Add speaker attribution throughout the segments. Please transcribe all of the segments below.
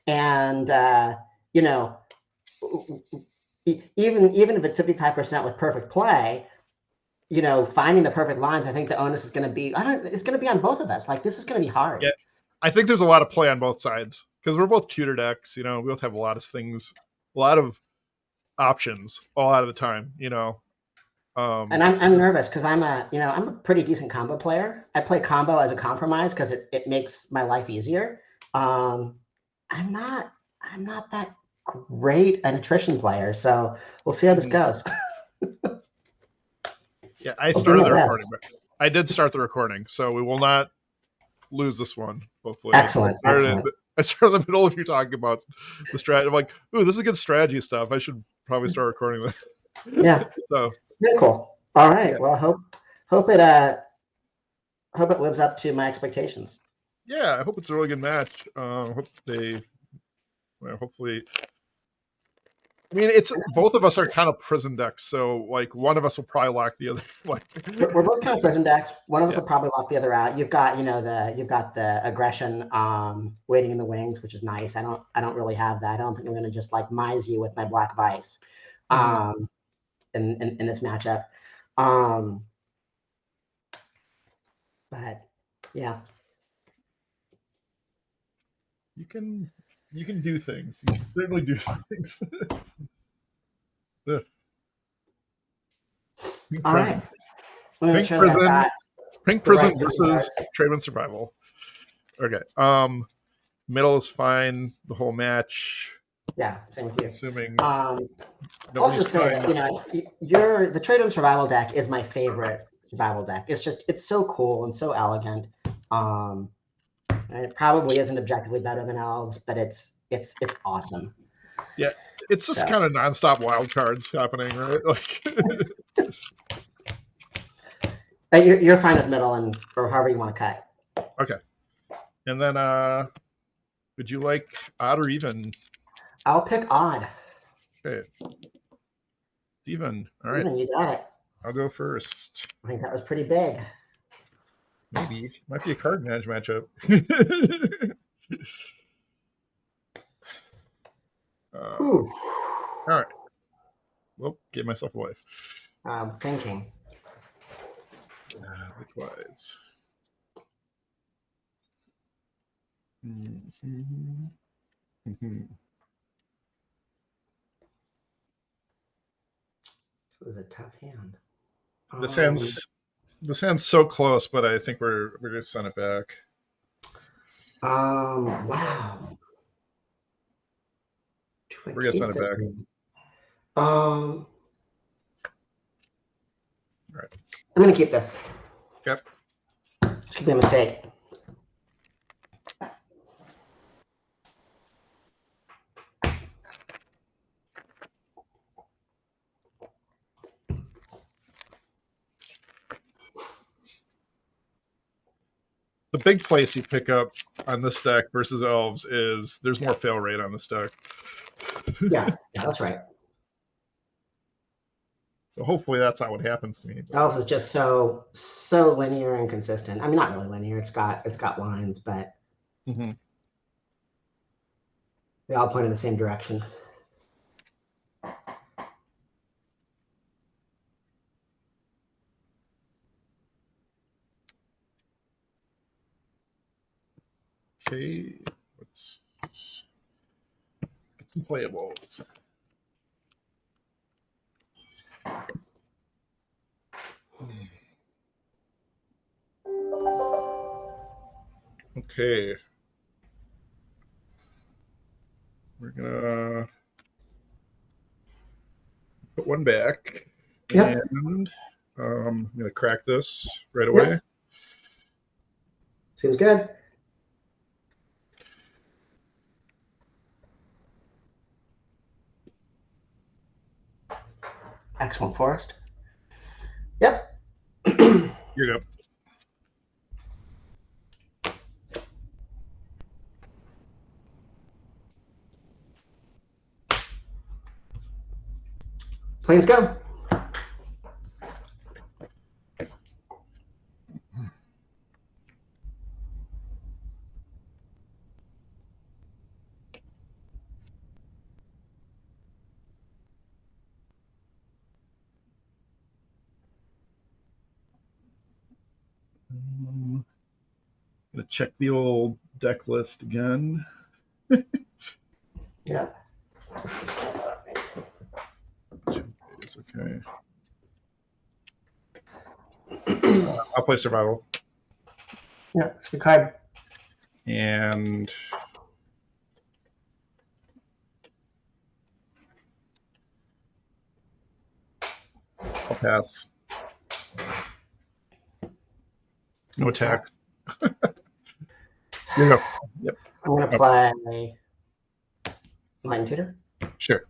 Speaker 1: And you know, even if it's 55% with perfect play, you know, finding the perfect lines, I think the onus is going to be, it's going to be on both of us. Like, this is going to be hard.
Speaker 2: Yeah, I think there's a lot of play on both sides because we're both tutor decks. You know, we both have a lot of things, a lot of options all out of the time. You know,
Speaker 1: and I'm nervous because I'm a pretty decent combo player. I play combo as a compromise because it makes my life easier. I'm not that great an attrition player, so we'll see how this goes.
Speaker 2: Yeah, I started the recording, but I did start the recording, so we will not lose this one. Hopefully,
Speaker 1: excellent.
Speaker 2: I started in the middle of you talking about the strategy. I'm like, ooh, this is good strategy stuff. I should probably start recording this.
Speaker 1: Yeah.
Speaker 2: So
Speaker 1: very cool. All right. Yeah. Well, hope it lives up to my expectations.
Speaker 2: Yeah, I hope it's a really good match. Hopefully. I mean, it's both of us are kind of prison decks, so like one of us will probably lock the other.
Speaker 1: We're both kind of prison decks. One of us will probably lock the other out. You've got the aggression waiting in the wings, which is nice. I don't really have that. I don't think I'm going to just like mise you with my Black Vise in this matchup. But yeah,
Speaker 2: you can do things. You can certainly do things.
Speaker 1: All right.
Speaker 2: Pink Prison versus TradewindSurvival. Okay. Middle is fine. The whole match.
Speaker 1: Yeah, same with you.
Speaker 2: Assuming.
Speaker 1: I'll just say that, the TradewindSurvival deck is my favorite survival deck. It's so cool and so elegant. And it probably isn't objectively better than Elves, but it's awesome.
Speaker 2: Yeah, it's just kind of nonstop wild cards happening, right?
Speaker 1: Like, you're fine with middle or however you want to cut.
Speaker 2: Okay, and then would you like odd or even?
Speaker 1: I'll pick odd.
Speaker 2: Okay, even. All right,
Speaker 1: even, you got it.
Speaker 2: I'll go first.
Speaker 1: I think that was pretty big.
Speaker 2: Maybe might be a card manage matchup. All right. Well, gave myself a life.
Speaker 1: Thinking.
Speaker 2: Likewise.
Speaker 1: This was a tough hand.
Speaker 2: This hand's so close, but I think we're gonna send it back.
Speaker 1: Wow.
Speaker 2: We're gonna send it back.
Speaker 1: All
Speaker 2: right.
Speaker 1: I'm gonna keep this.
Speaker 2: Yep.
Speaker 1: This could be a mistake.
Speaker 2: The big place you pick up on this deck versus Elves is there's more fail rate on this deck.
Speaker 1: Yeah, that's right.
Speaker 2: So hopefully that's not what happens to me.
Speaker 1: Elves is just so linear and consistent. I mean, not really linear. It's got lines, but they all point in the same direction.
Speaker 2: Okay, let's get some playables. Okay. We're gonna put one back.
Speaker 1: Yep.
Speaker 2: And I'm gonna crack this right away.
Speaker 1: Yep. Seems good. Excellent, Forrest. Yep.
Speaker 2: Here you go.
Speaker 1: Planes go.
Speaker 2: Gonna check the old deck list again.
Speaker 1: Yeah.
Speaker 2: It's okay. I'll play Survival.
Speaker 1: Yeah, it's a good card.
Speaker 2: And I'll pass. No attacks. Here you go. Yep.
Speaker 1: I'm going to play Enlightened Tutor.
Speaker 2: Sure.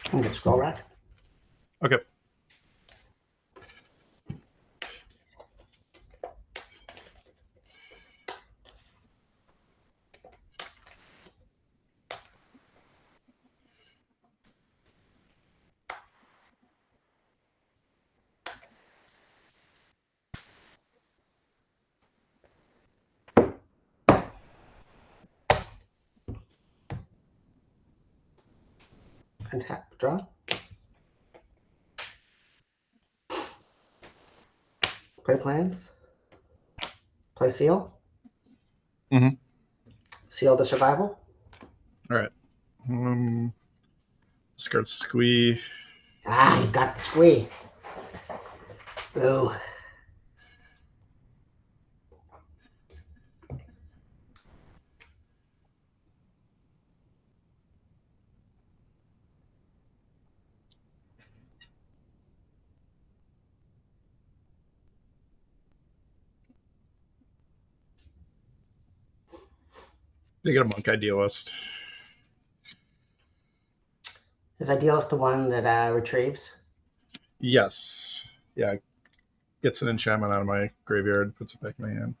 Speaker 1: I'm going to get Scroll Rack.
Speaker 2: Okay.
Speaker 1: Untap, draw. Play plans. Play Seal.
Speaker 2: Mm-hmm.
Speaker 1: Seal the Survival.
Speaker 2: All right. Discard Squee.
Speaker 1: Ah, you got the Squee. Ooh.
Speaker 2: You get a Monk Idealist.
Speaker 1: Is Idealist the one that retrieves?
Speaker 2: Yes. Yeah. Gets an enchantment out of my graveyard, puts it back in my hand.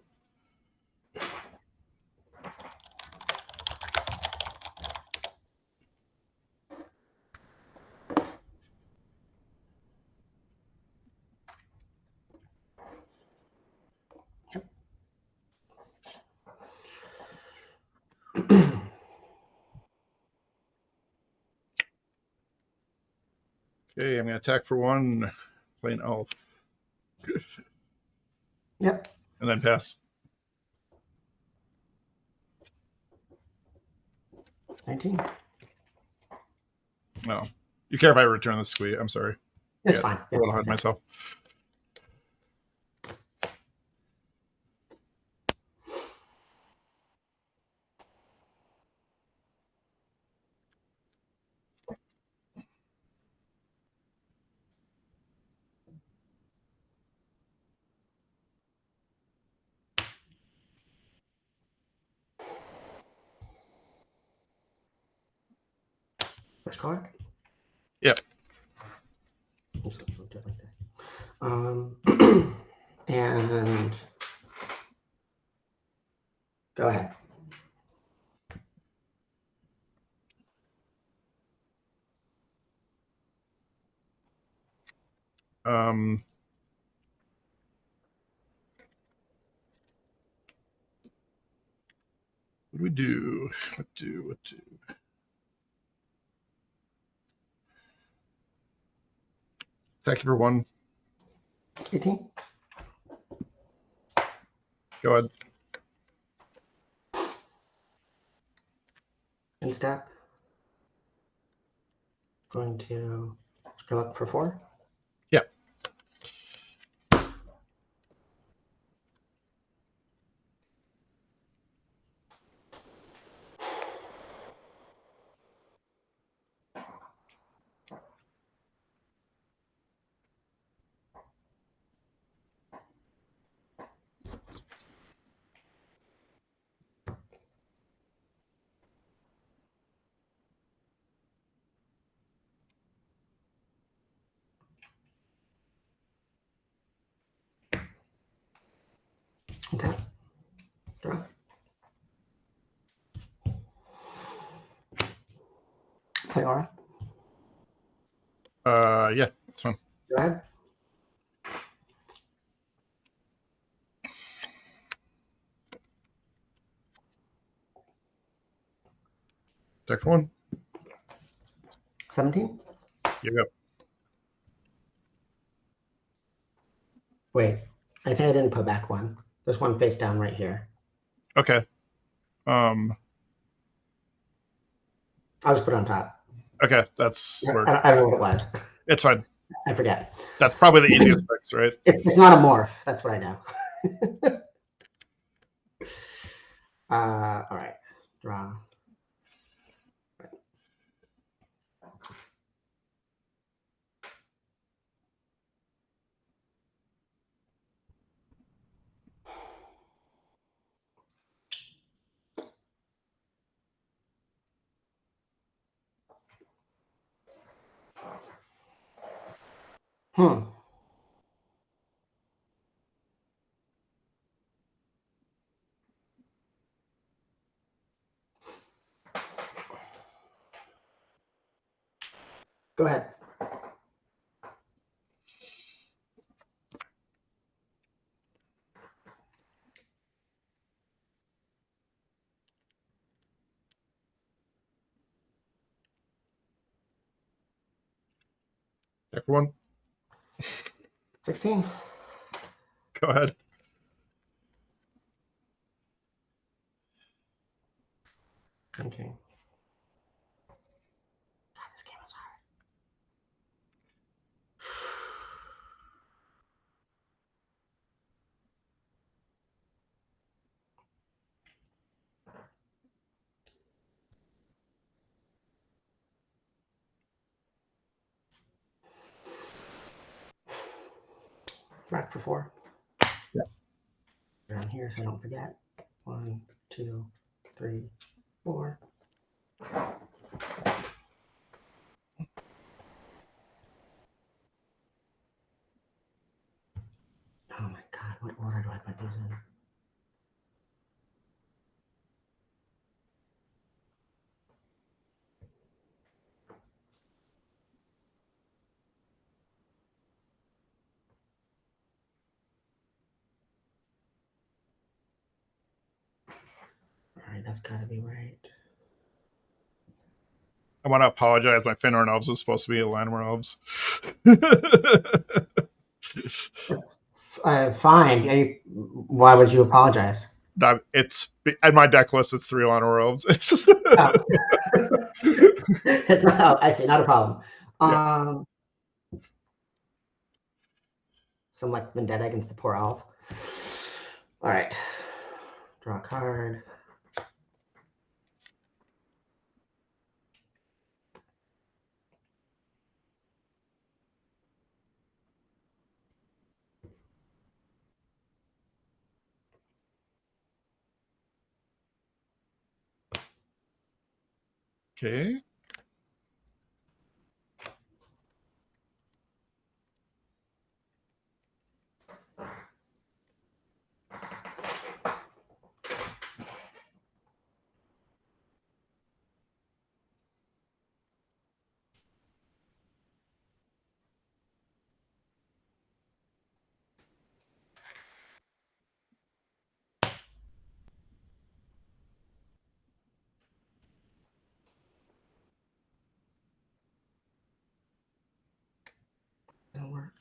Speaker 2: Okay, I'm going to attack for 1, play an elf.
Speaker 1: Yep.
Speaker 2: And then pass.
Speaker 1: 19.
Speaker 2: No. You care if I return the Squee? I'm sorry.
Speaker 1: It's fine.
Speaker 2: I will hide myself.
Speaker 1: First card.
Speaker 2: Yep.
Speaker 1: And go ahead.
Speaker 2: What do we do? What do? Attack for 1.
Speaker 1: 18.
Speaker 2: Go ahead.
Speaker 1: In step. Going to scroll up for 4.
Speaker 2: Yeah.
Speaker 1: Untap. Draw.
Speaker 2: Yeah, it's fine.
Speaker 1: Go ahead.
Speaker 2: Deck for 1.
Speaker 1: 17?
Speaker 2: You go.
Speaker 1: Wait, I think I didn't put back one. There's one face down right here.
Speaker 2: Okay.
Speaker 1: I'll just put it on top.
Speaker 2: Okay, that's work.
Speaker 1: I don't know what it was.
Speaker 2: It's fine.
Speaker 1: I forget.
Speaker 2: That's probably the easiest fix, right?
Speaker 1: It's not a morph. That's what I know. All right. Draw. Hmm. Go ahead.
Speaker 2: Deck for 1.
Speaker 1: 16.
Speaker 2: Go ahead.
Speaker 1: Okay. God, this game is hard. Rack for 4.
Speaker 2: Yeah.
Speaker 1: Around here so I don't forget. 1, 2, 3, 4. Oh my god, what order do I put these in? Alright, that's gotta be right.
Speaker 2: I want to apologize. My Finnorn Elves is supposed to be Llanowar Elves.
Speaker 1: Fine. Why would you apologize?
Speaker 2: It's at my deck list. It's 3 Llanowar Elves. It's just
Speaker 1: Oh. It's not, oh, I see, not a problem.
Speaker 2: Yeah.
Speaker 1: Some like vendetta against the poor elf. All right. Draw a card.
Speaker 2: Okay.
Speaker 1: Doesn't work.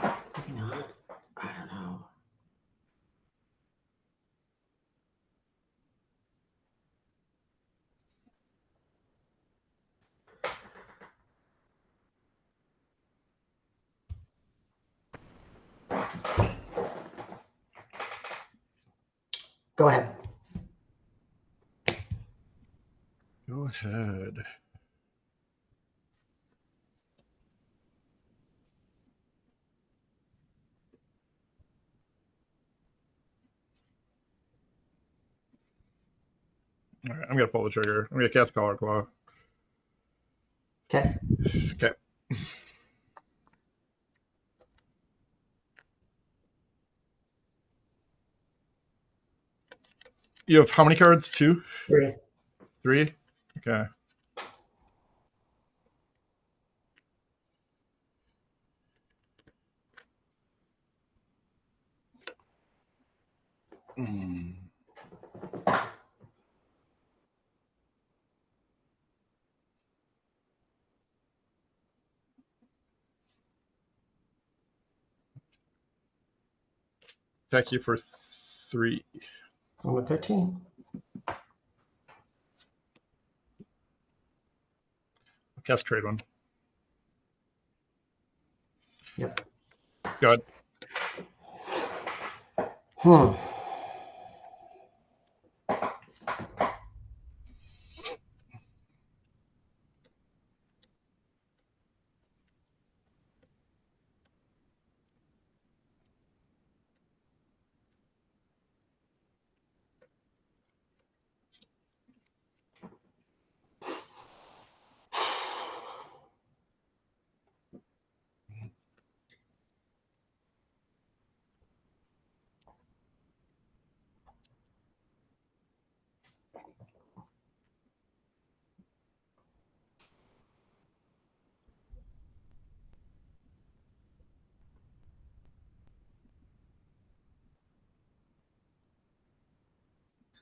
Speaker 1: Maybe not. I don't know. Go ahead.
Speaker 2: Go ahead. All right, I'm gonna pull the trigger. I'm gonna cast Color Claw.
Speaker 1: Okay.
Speaker 2: Okay. You have how many cards? 2?
Speaker 1: 3.
Speaker 2: 3? Okay. Attack you for 3.
Speaker 1: I'm at 13.
Speaker 2: Cast trade one.
Speaker 1: Yep.
Speaker 2: Go ahead.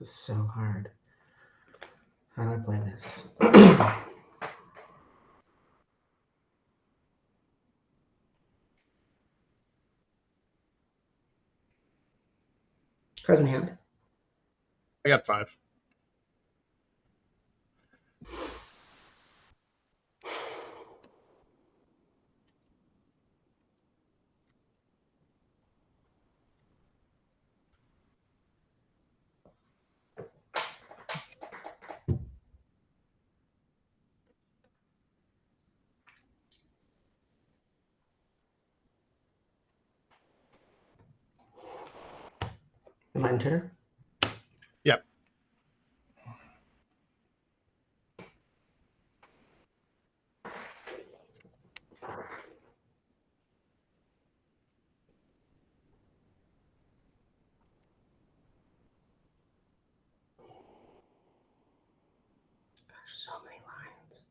Speaker 1: This is so hard. How do I play this? Cards in hand.
Speaker 2: I got 5.
Speaker 1: Enlightened Tutor.
Speaker 2: Yep.
Speaker 1: Gosh, so many lines.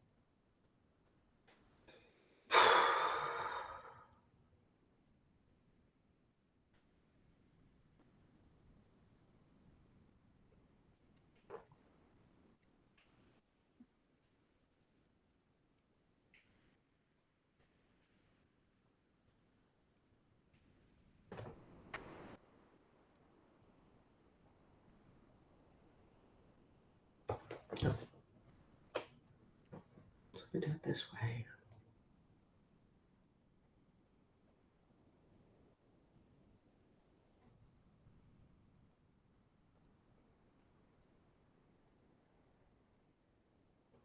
Speaker 1: So we do it this way.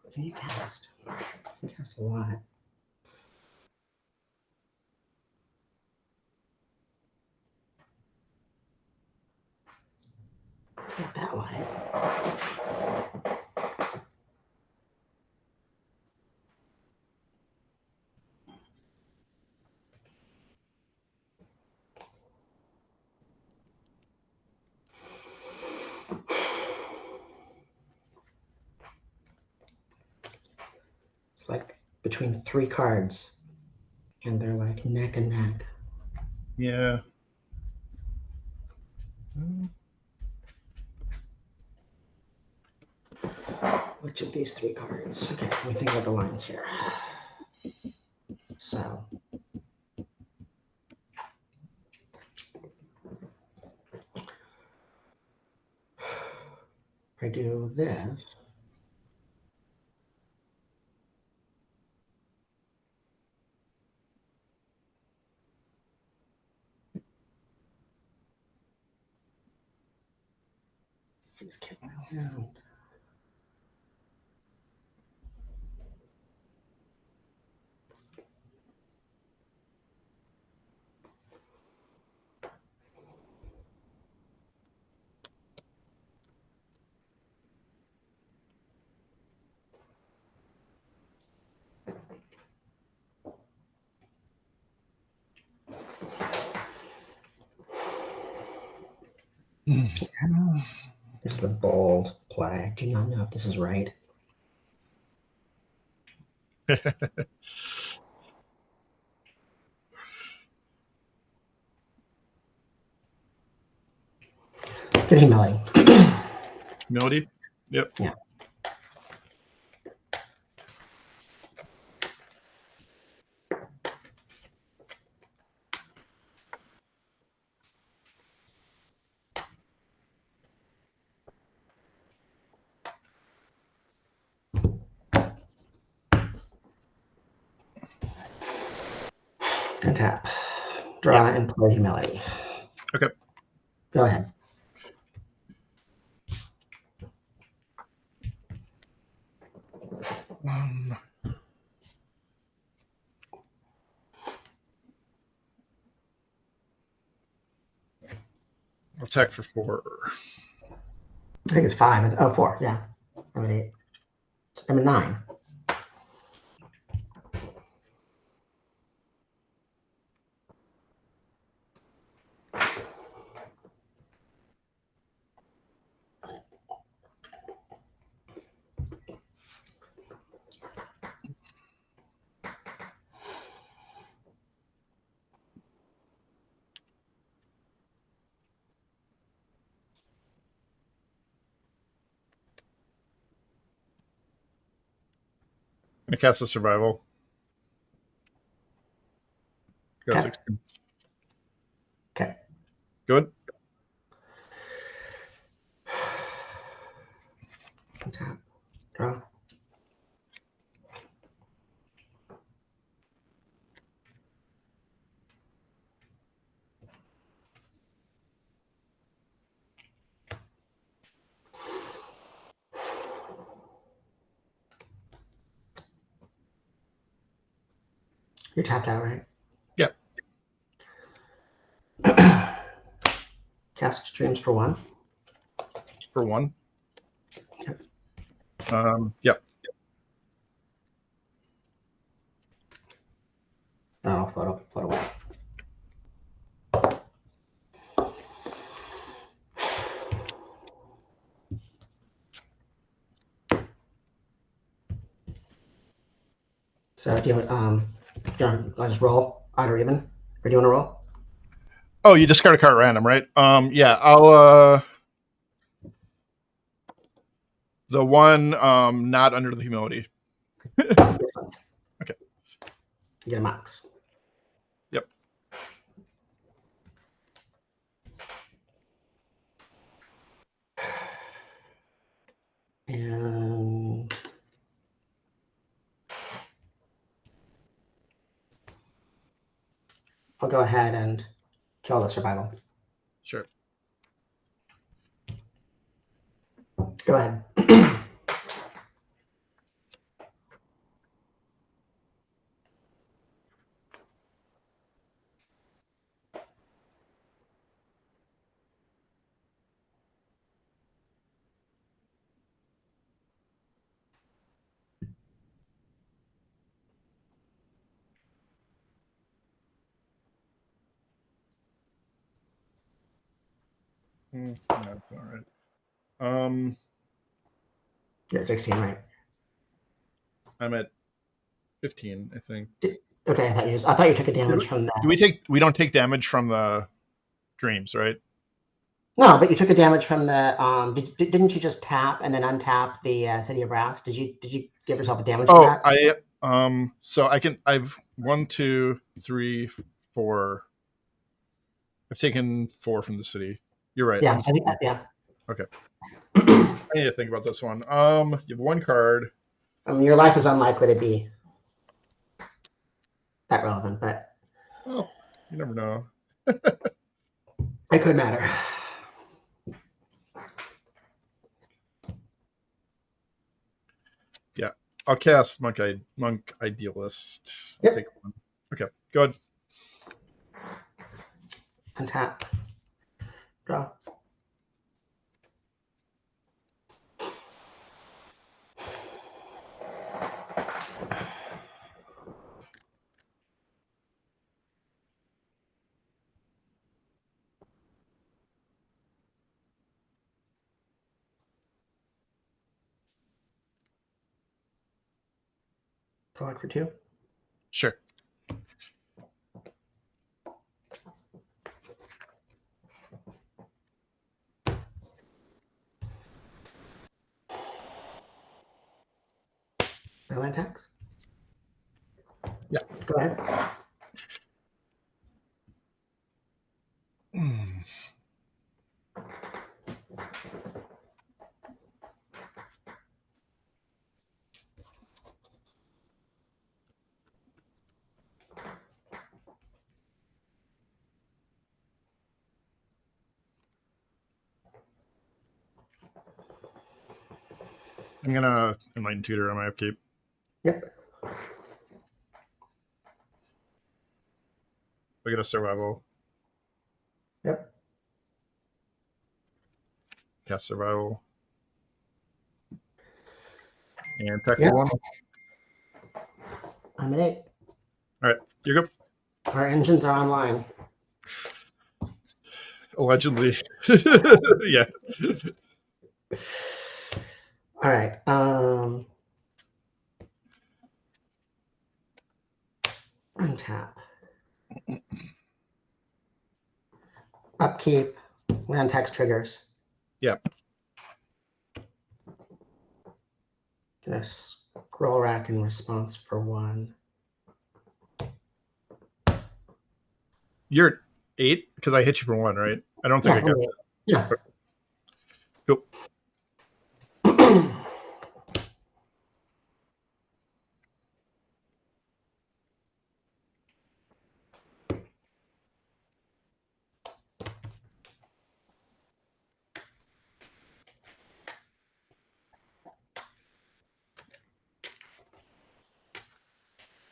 Speaker 1: What can you cast? You can cast a lot. Is it that way? It's like between 3 cards, and they're like neck and neck.
Speaker 2: Yeah.
Speaker 1: Which of these 3 cards? Okay, let me think about the lines here. So, if I do this, just kick my hand. This is the bold play. I do not know if this is right. Good humility.
Speaker 2: Humility? Yep.
Speaker 1: Yeah. And tap. Draw and play humility.
Speaker 2: Okay.
Speaker 1: Go ahead.
Speaker 2: Attack for 4.
Speaker 1: I think it's 5. Oh, 4. Yeah. I'm at 8. I'm at 9.
Speaker 2: I'm going to cast a survival. Got
Speaker 1: Okay.
Speaker 2: 16.
Speaker 1: Okay.
Speaker 2: Good.
Speaker 1: Tap. Draw. You're tapped out, right?
Speaker 2: Yep.
Speaker 1: Cast streams for 1.
Speaker 2: For 1.
Speaker 1: Yep.
Speaker 2: Yep.
Speaker 1: Oh, float away. So do you want I'll just roll odd or even? Or do you want to roll?
Speaker 2: Oh, you discard a card at random, right? Yeah, I'll the one not under the humility. Okay.
Speaker 1: You get a max.
Speaker 2: Yep.
Speaker 1: And I'll go ahead and kill the survival.
Speaker 2: Sure.
Speaker 1: Go ahead.
Speaker 2: That's all right.
Speaker 1: You're at 16, right?
Speaker 2: I'm at 15, I think.
Speaker 1: Okay, I thought you took a damage from that.
Speaker 2: We don't take damage from the dreams, right?
Speaker 1: No, but you took a damage from the didn't you just tap and then untap the City of Brass? Did you give yourself a damage for that?
Speaker 2: So I've 1, 2, 3, 4. I've taken 4 from the city. You're right.
Speaker 1: Yeah, I think that, yeah.
Speaker 2: Okay. I need to think about this one. You have 1 card.
Speaker 1: Your life is unlikely to be that relevant, but
Speaker 2: Well, you never know.
Speaker 1: it could matter.
Speaker 2: Yeah. I'll cast Monk Idealist. I'll
Speaker 1: Yep.
Speaker 2: take 1. Okay, good.
Speaker 1: Untap. Draw. Frog for 2.
Speaker 2: Sure.
Speaker 1: No land tax?
Speaker 2: Yeah.
Speaker 1: Go ahead.
Speaker 2: I'm gonna Enlightened Tutor on my upkeep.
Speaker 1: Yep.
Speaker 2: I get a Survival.
Speaker 1: Yep.
Speaker 2: Cast Survival. And tackle
Speaker 1: Yep.
Speaker 2: 1.
Speaker 1: I'm at 8.
Speaker 2: All right, you're good.
Speaker 1: Our engines are online.
Speaker 2: Allegedly. Yeah.
Speaker 1: All right. Untap. Upkeep. Land tax triggers.
Speaker 2: Yep.
Speaker 1: Get a scroll rack in response for 1.
Speaker 2: You're at 8 because I hit you for 1, right? I don't think
Speaker 1: Yeah,
Speaker 2: I got
Speaker 1: yeah.
Speaker 2: Cool.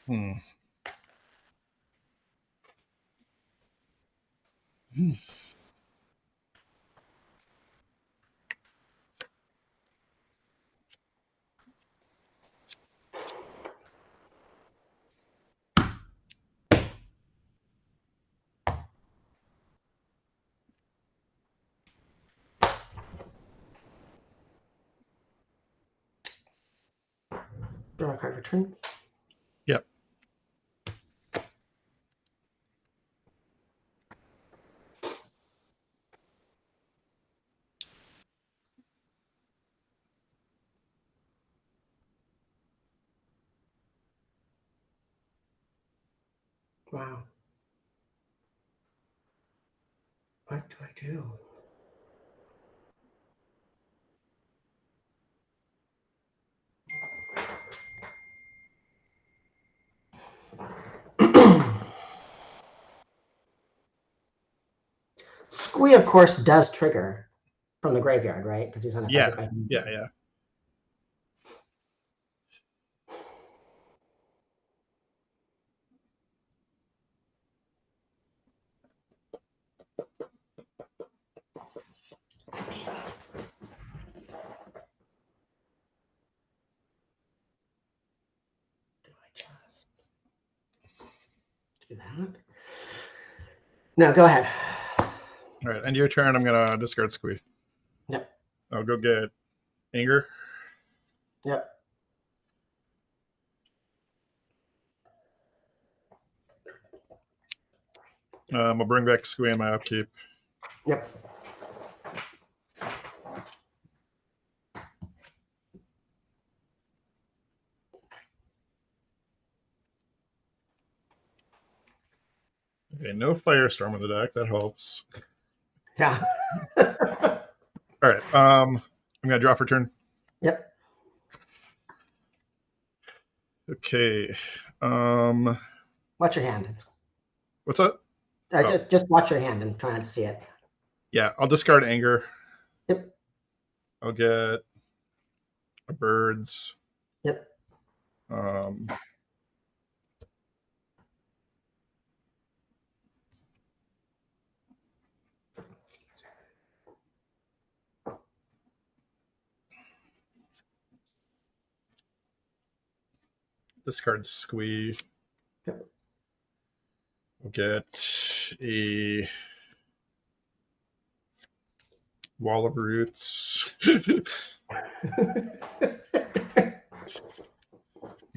Speaker 2: Hmm.
Speaker 1: Draw a card for turn.
Speaker 2: Yep.
Speaker 1: Wow. What do I do? Squee, of course, does trigger from the graveyard, right? Because he's unaffected by him.
Speaker 2: Yeah.
Speaker 1: Do I just do that? No, go ahead.
Speaker 2: All right, end your turn. I'm gonna discard Squee.
Speaker 1: Yep.
Speaker 2: I'll go get Anger.
Speaker 1: Yep.
Speaker 2: I'll bring back Squee in my upkeep.
Speaker 1: Yep.
Speaker 2: Okay, no Firestorm in the deck. That helps.
Speaker 1: Yeah.
Speaker 2: All right. I'm gonna draw for turn.
Speaker 1: Yep.
Speaker 2: Okay.
Speaker 1: Watch your hand.
Speaker 2: What's that?
Speaker 1: Just watch your hand and try not to see it.
Speaker 2: Yeah, I'll discard Anger.
Speaker 1: Yep.
Speaker 2: I'll get a Birds.
Speaker 1: Yep.
Speaker 2: Discard Squee.
Speaker 1: Yep.
Speaker 2: We'll get a Wall of Roots.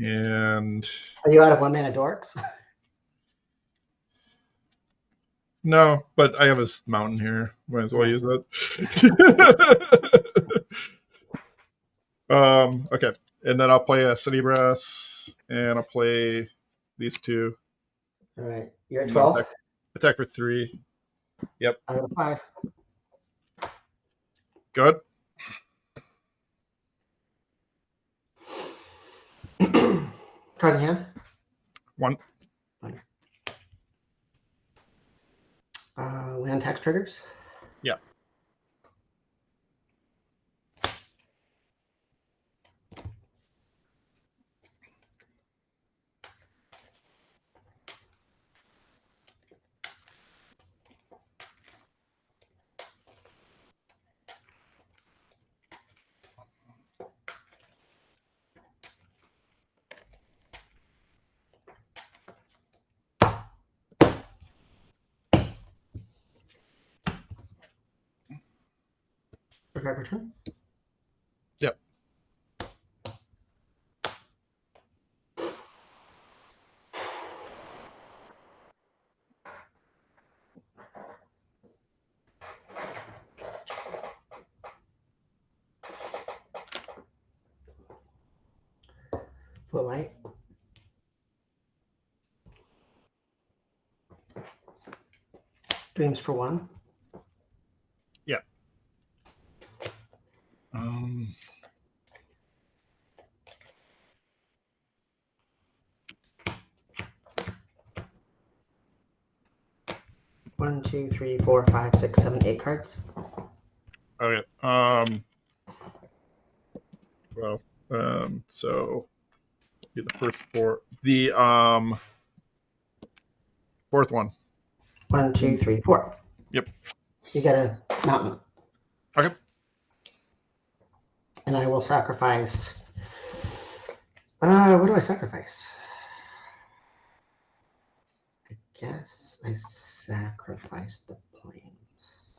Speaker 2: And
Speaker 1: Are you out of 1 mana dorks?
Speaker 2: no, but I have a mountain here. Might as well use it. Okay. And then I'll play a City Brass, and I'll play these two.
Speaker 1: All right. You're at 12?
Speaker 2: Attack for 3. Yep.
Speaker 1: Out of 5.
Speaker 2: Good.
Speaker 1: Cards in hand?
Speaker 2: 1.
Speaker 1: Land tax triggers?
Speaker 2: Yeah.
Speaker 1: Return?
Speaker 2: Yep.
Speaker 1: Blue white. Dreams for 1.
Speaker 2: Yeah.
Speaker 1: 1, 2, 3, 4, 5, 6, 7, 8 cards.
Speaker 2: Okay. Well, so be the first 4. The fourth one.
Speaker 1: 1, 2, 3, 4.
Speaker 2: Yep.
Speaker 1: You get a mountain.
Speaker 2: Okay.
Speaker 1: And I will sacrifice. What do I sacrifice? I guess I sacrifice the plains.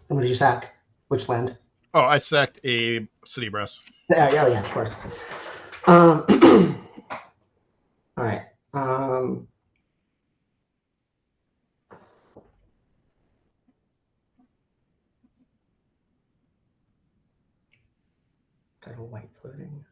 Speaker 1: And what did you sack? Which land?
Speaker 2: Oh, I sacked a City Brass.
Speaker 1: Yeah, of course. All right. Got a white floating.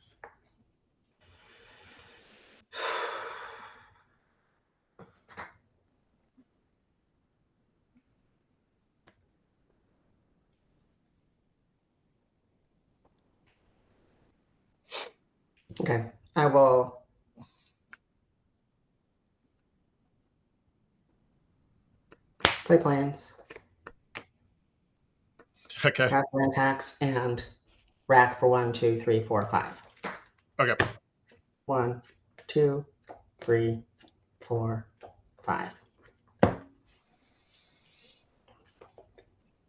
Speaker 1: Okay, I will. Play plains.
Speaker 2: Okay.
Speaker 1: Cast land tax and rack for 1, 2, 3, 4, 5.
Speaker 2: Okay.
Speaker 1: 1, 2, 3, 4, 5.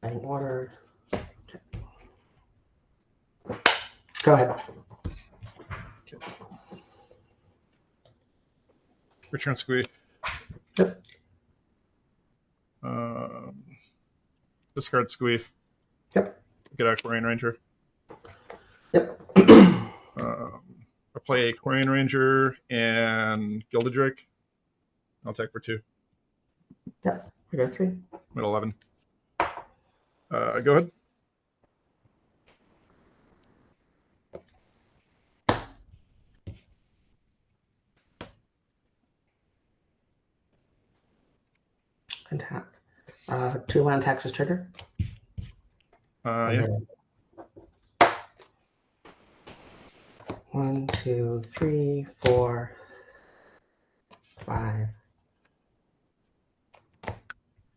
Speaker 1: In order. Okay. Go ahead.
Speaker 2: Okay. Return Squee.
Speaker 1: Yep.
Speaker 2: Discard Squee.
Speaker 1: Yep.
Speaker 2: Get out Quirion Ranger.
Speaker 1: Yep.
Speaker 2: I play Quirion Ranger and Gilded Drake. I'll attack for 2.
Speaker 1: Yep. I got 3.
Speaker 2: I'm at 11. Go ahead.
Speaker 1: And tap. 2 land taxes trigger.
Speaker 2: Yeah.
Speaker 1: 1, 2, 3, 4, 5,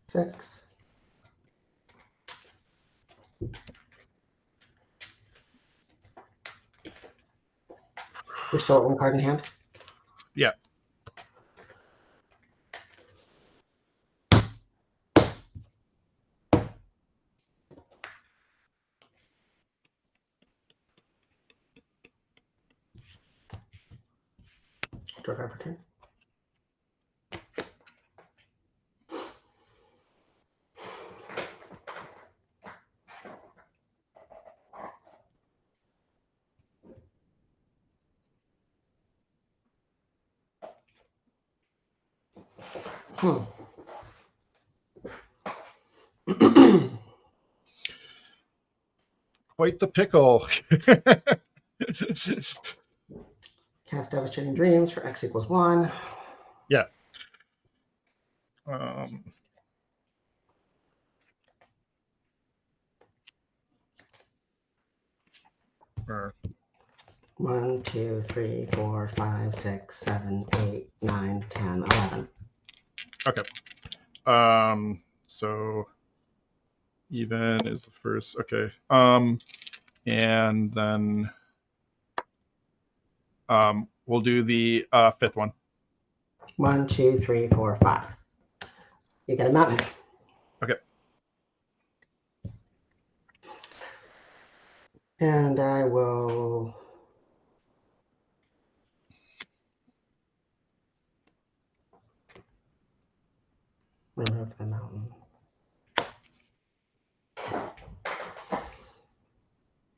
Speaker 1: 6. You're still at 1 card in hand?
Speaker 2: Yeah.
Speaker 1: Draw card for turn.
Speaker 2: Quite the pickle.
Speaker 1: Cast Devastating Dreams for X equals 1.
Speaker 2: Yeah. Or
Speaker 1: 1, 2, 3, 4, 5, 6, 7, 8, 9, 10, 11.
Speaker 2: Okay. So even is the first. Okay. And then we'll do the fifth one.
Speaker 1: 1, 2, 3, 4, 5. You get a mountain.
Speaker 2: Okay.
Speaker 1: And I will remove the mountain.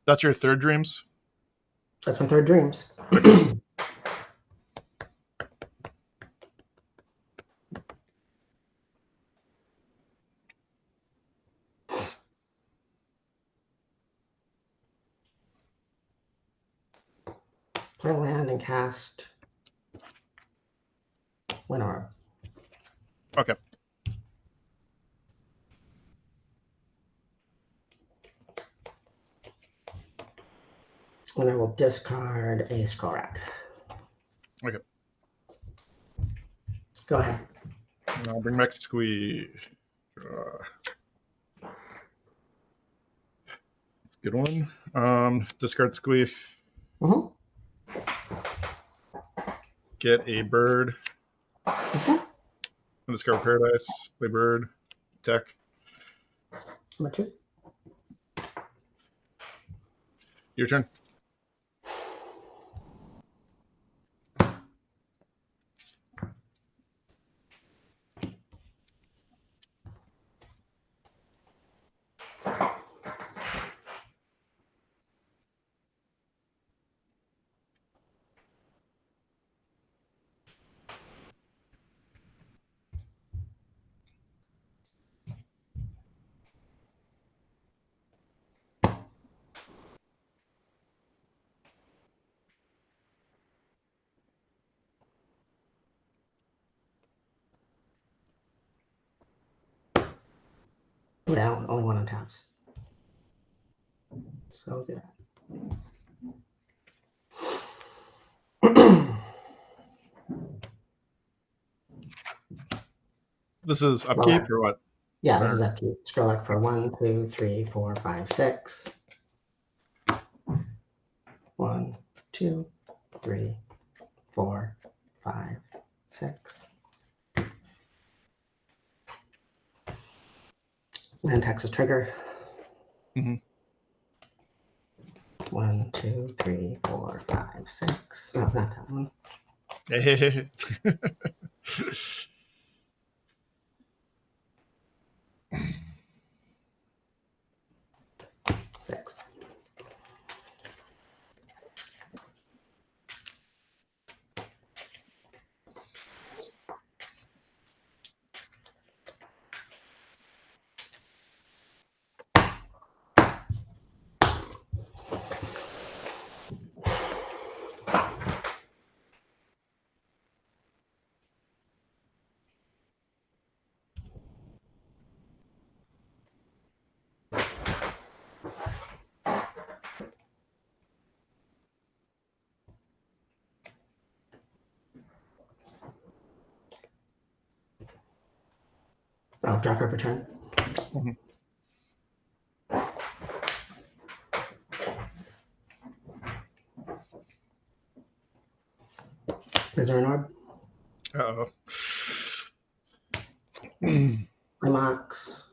Speaker 2: That's your third dreams?
Speaker 1: That's my third dreams.
Speaker 2: Okay.
Speaker 1: Play land and cast Winter Orb.
Speaker 2: Okay.
Speaker 1: And I will discard a scroll rack.
Speaker 2: Okay.
Speaker 1: Go ahead.
Speaker 2: I'll bring back Squee. Good one. Discard Squee.
Speaker 1: Mm-hmm.
Speaker 2: Get a bird.
Speaker 1: Mm-hmm.
Speaker 2: Undiscovered Paradise. Play bird. Tech.
Speaker 1: Number 2.
Speaker 2: Your turn.
Speaker 1: Down, only one on taps. So do that.
Speaker 2: This is upkeep or what?
Speaker 1: Yeah, this is upkeep. Scroll rack for 1, 2, 3, 4, 5, 6. 1, 2, 3, 4, 5, 6. Land Texas trigger.
Speaker 2: Mm-hmm.
Speaker 1: 1, 2, 3, 4, 5, 6. No, not that one.
Speaker 2: Hey.
Speaker 1: 6. Oh, draw card for turn.
Speaker 2: Mm-hmm.
Speaker 1: Is there an orb?
Speaker 2: Uh-oh.
Speaker 1: My marks.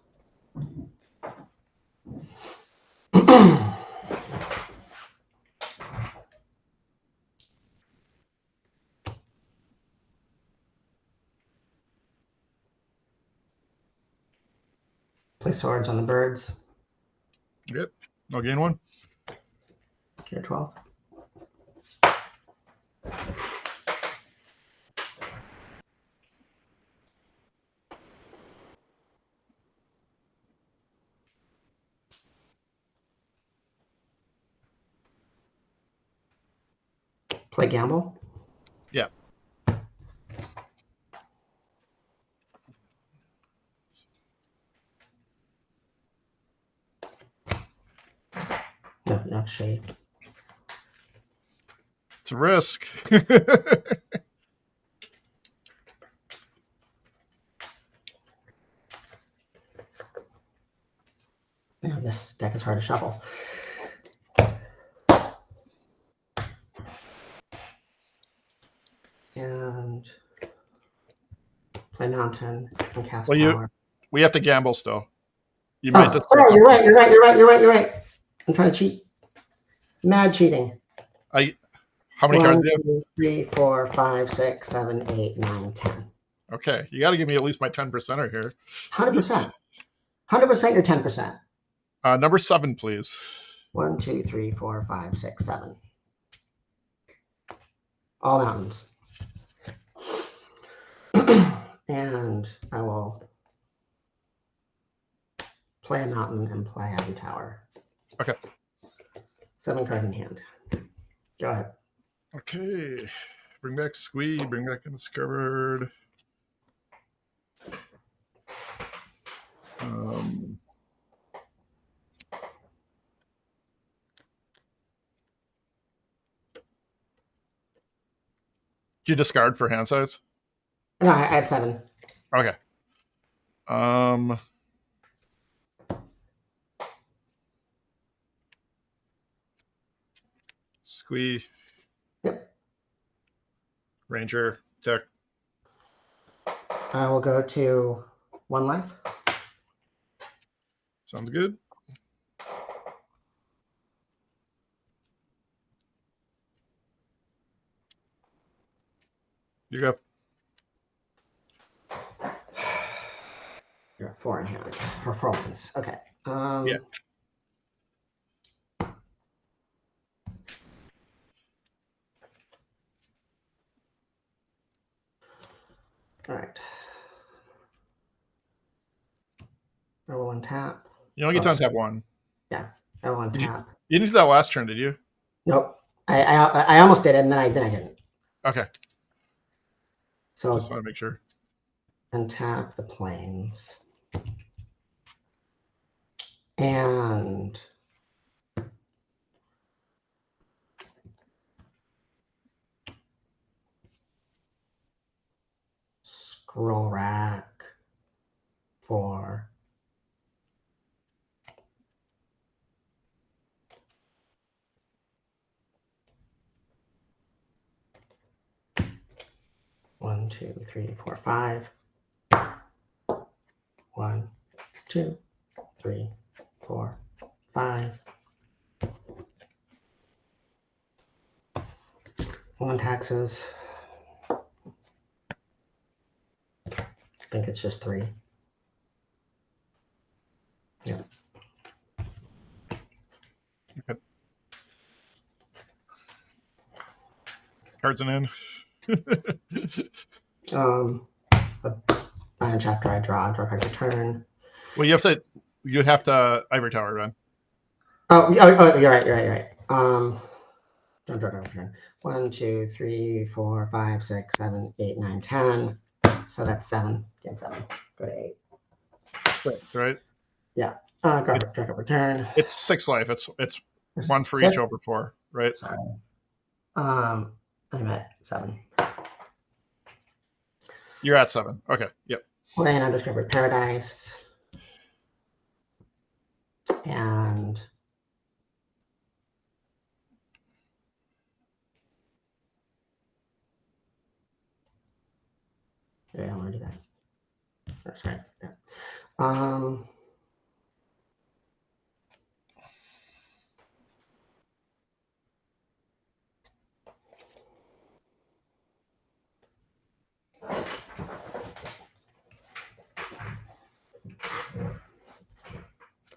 Speaker 1: Play swords on the birds.
Speaker 2: Yep. I'll gain 1.
Speaker 1: You're 12. Play gamble.
Speaker 2: Yeah.
Speaker 1: No, not shade.
Speaker 2: It's a risk.
Speaker 1: Man, this deck is hard to shuffle. And play mountain and cast tower.
Speaker 2: We have to gamble still. You
Speaker 1: Oh,
Speaker 2: might just
Speaker 1: sorry, you're right. I'm trying to cheat. Mad cheating.
Speaker 2: How many cards do you have?
Speaker 1: 1, 2, 3, 4, 5, 6, 7, 8, 9, 10.
Speaker 2: Okay, you got to give me at least my 10%er here.
Speaker 1: 100%. 100% you're 10%.
Speaker 2: Number 7, please.
Speaker 1: 1, 2, 3, 4, 5, 6, 7. All mountains. And I will play a mountain and play Ivory Tower.
Speaker 2: Okay.
Speaker 1: 7 cards in hand. Go ahead.
Speaker 2: Okay. Bring back Squee. Bring back Undiscovered. Did you discard for hand size?
Speaker 1: No, I had 7.
Speaker 2: Okay. Squee.
Speaker 1: Yep.
Speaker 2: Ranger. Tech.
Speaker 1: I will go to 1 life.
Speaker 2: Sounds good. You go.
Speaker 1: You're at 4 in hand. For 4 ones. Okay.
Speaker 2: Yeah.
Speaker 1: All right. I will untap.
Speaker 2: You don't get to untap 1.
Speaker 1: Yeah. I will untap.
Speaker 2: You didn't do that last turn, did you?
Speaker 1: Nope. I almost did it, and then I didn't.
Speaker 2: Okay.
Speaker 1: So
Speaker 2: just want to make sure.
Speaker 1: Untap the plains. And scroll rack for one, 2, 3, 4, 5. 1, 2, 3, 4, 5. 1 taxes. I think it's just 3. Yeah.
Speaker 2: Okay. Cards in hand.
Speaker 1: I untap, draw card return.
Speaker 2: Well, you have to Ivory Tower, run.
Speaker 1: Oh, you're right. Don't draw card return. 1, 2, 3, 4, 5, 6, 7, 8, 9, 10. So that's 7. Get 7. Go to 8.
Speaker 2: 6, right?
Speaker 1: Yeah. Draw card return.
Speaker 2: It's 6 life. It's 1 for
Speaker 1: 6?
Speaker 2: each over 4, right?
Speaker 1: Sorry. I'm at 7.
Speaker 2: You're at 7. Okay. Yep.
Speaker 1: Playing Undiscovered Paradise. And yeah, I want to do that. Oh, sorry. Yeah.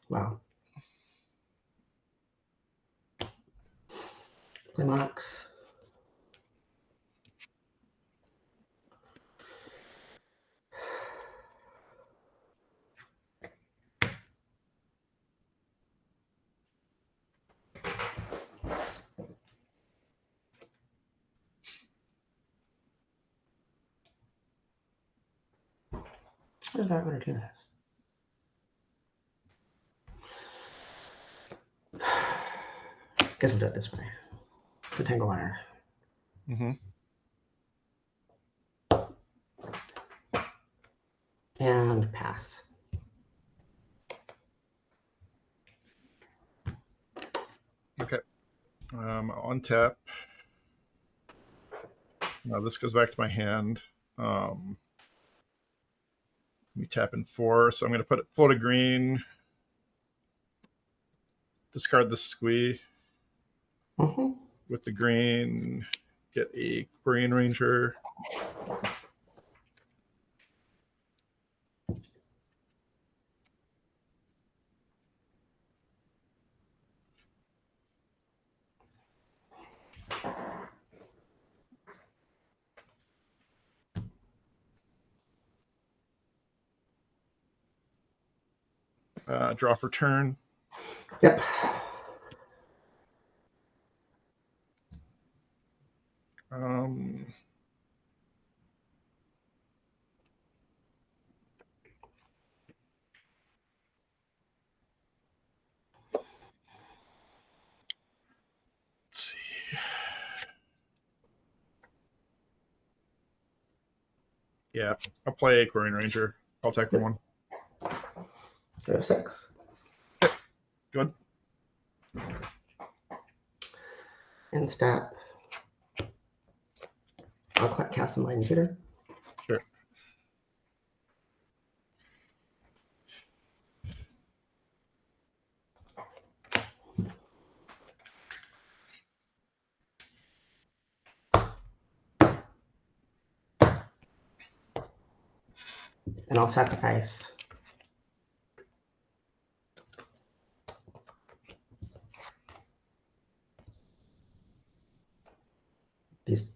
Speaker 1: Wow. Play Mox. How does that want to do this? Guess I'll do it this way. The Tangle Wire.
Speaker 2: Mm-hmm.
Speaker 1: And pass.
Speaker 2: Okay. On tap. Now this goes back to my hand. We tap in 4, so I'm going to float a green. Discard the Squee.
Speaker 1: Mm-hmm.
Speaker 2: With the green, get a Quirion Ranger. Draw for turn.
Speaker 1: Yep.
Speaker 2: Let's see. Yeah, I'll play a Quirion Ranger. I'll take one.
Speaker 1: 6.
Speaker 2: Good.
Speaker 1: And step. I'll cast Enlightened Tutor.
Speaker 2: Sure.
Speaker 1: And I'll sacrifice these.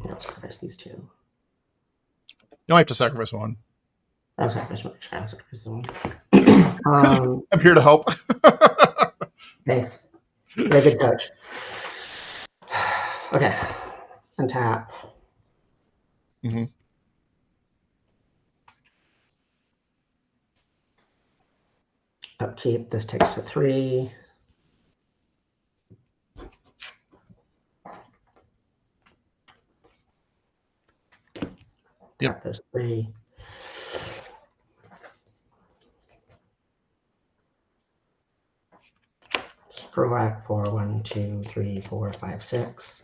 Speaker 1: Yeah, I'll sacrifice these 2.
Speaker 2: You don't have to sacrifice one.
Speaker 1: I'll sacrifice one. I'll sacrifice one.
Speaker 2: I'm here to help.
Speaker 1: Thanks. Very good coach. Okay. Untap.
Speaker 2: Mm-hmm.
Speaker 1: Upkeep. This takes to 3.
Speaker 2: Yep.
Speaker 1: Tap those 3. Scroll back for 1, 2, 3, 4, 5, 6.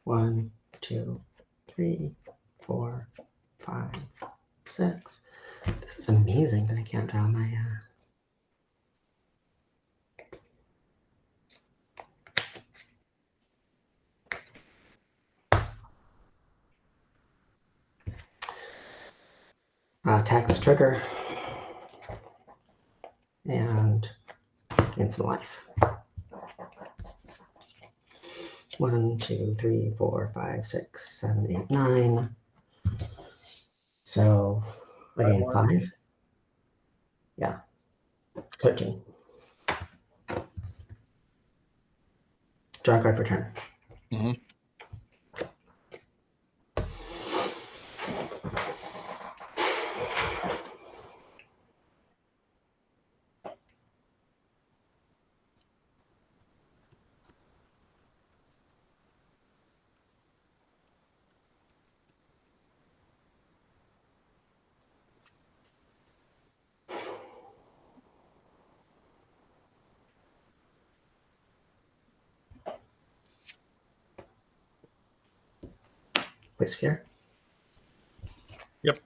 Speaker 1: 1, 2, 3, 4, 5, 6. This is amazing that I can't draw my. Attack this trigger and gain some life. 1, 2, 3, 4, 5, 6, 7, 8, 9. So I gain 5. Yeah. 13. Draw a card per turn.
Speaker 2: Mm-hmm.
Speaker 1: Play sphere.
Speaker 2: Yep.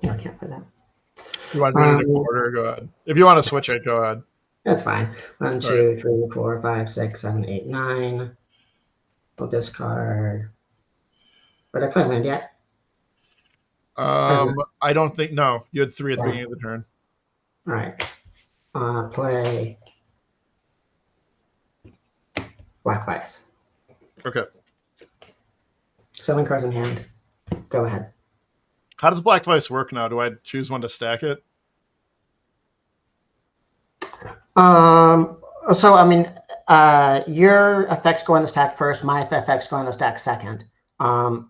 Speaker 1: No, I can't play that.
Speaker 2: If you want to do it in a different order, go ahead. If you want to switch it, go ahead.
Speaker 1: That's fine. 1, 2, 3, 4, 5, 6, 7, 8, 9. We'll discard. But I play land yet?
Speaker 2: I don't think. No, you had 3 at the
Speaker 1: Yeah.
Speaker 2: beginning of the turn.
Speaker 1: All right. Play Black Vise.
Speaker 2: Okay.
Speaker 1: 7 cards in hand. Go ahead.
Speaker 2: How does Black Vise work now? Do I choose one to stack it?
Speaker 1: So I mean, your effects go on the stack first. My effects go on the stack second. I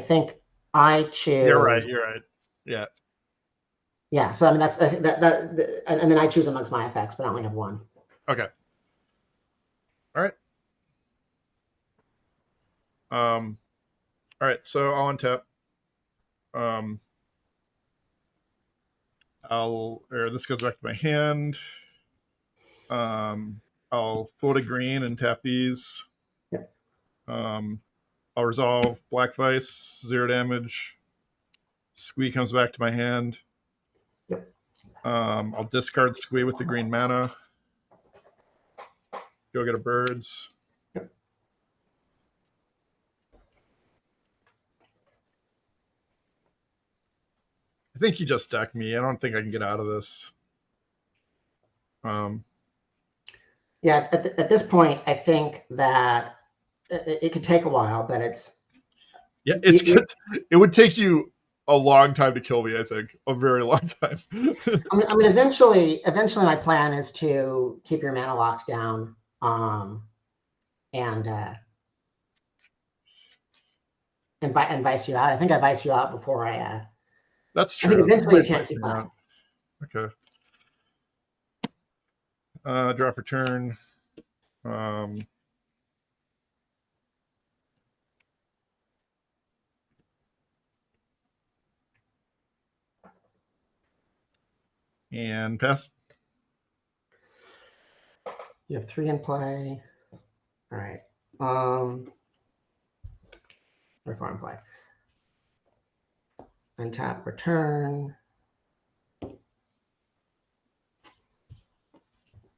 Speaker 1: think I choose.
Speaker 2: You're right. You're right. Yeah.
Speaker 1: Yeah. So I mean, that's and then I choose amongst my effects, but I only have one.
Speaker 2: Okay. All right. All right. So I'll untap. This goes back to my hand. I'll float a green and tap these.
Speaker 1: Yep.
Speaker 2: I'll resolve Black Vise, 0 damage. Squee comes back to my hand.
Speaker 1: Yep.
Speaker 2: I'll discard Squee with the green mana. Go get a birds.
Speaker 1: Yep.
Speaker 2: I think you just deck me. I don't think I can get out of this.
Speaker 1: Yeah, at this point, I think that it could take a while, but it's
Speaker 2: good. It would take you a long time to kill me. I think a very long time.
Speaker 1: I mean, eventually, my plan is to keep your mana locked down, and vice you out. I think I vice you out before I.
Speaker 2: That's true.
Speaker 1: I think eventually you can't keep up.
Speaker 2: Okay. Drop return. And pass.
Speaker 1: You have 3 in play. All right. Or 4 in play. Untap, return.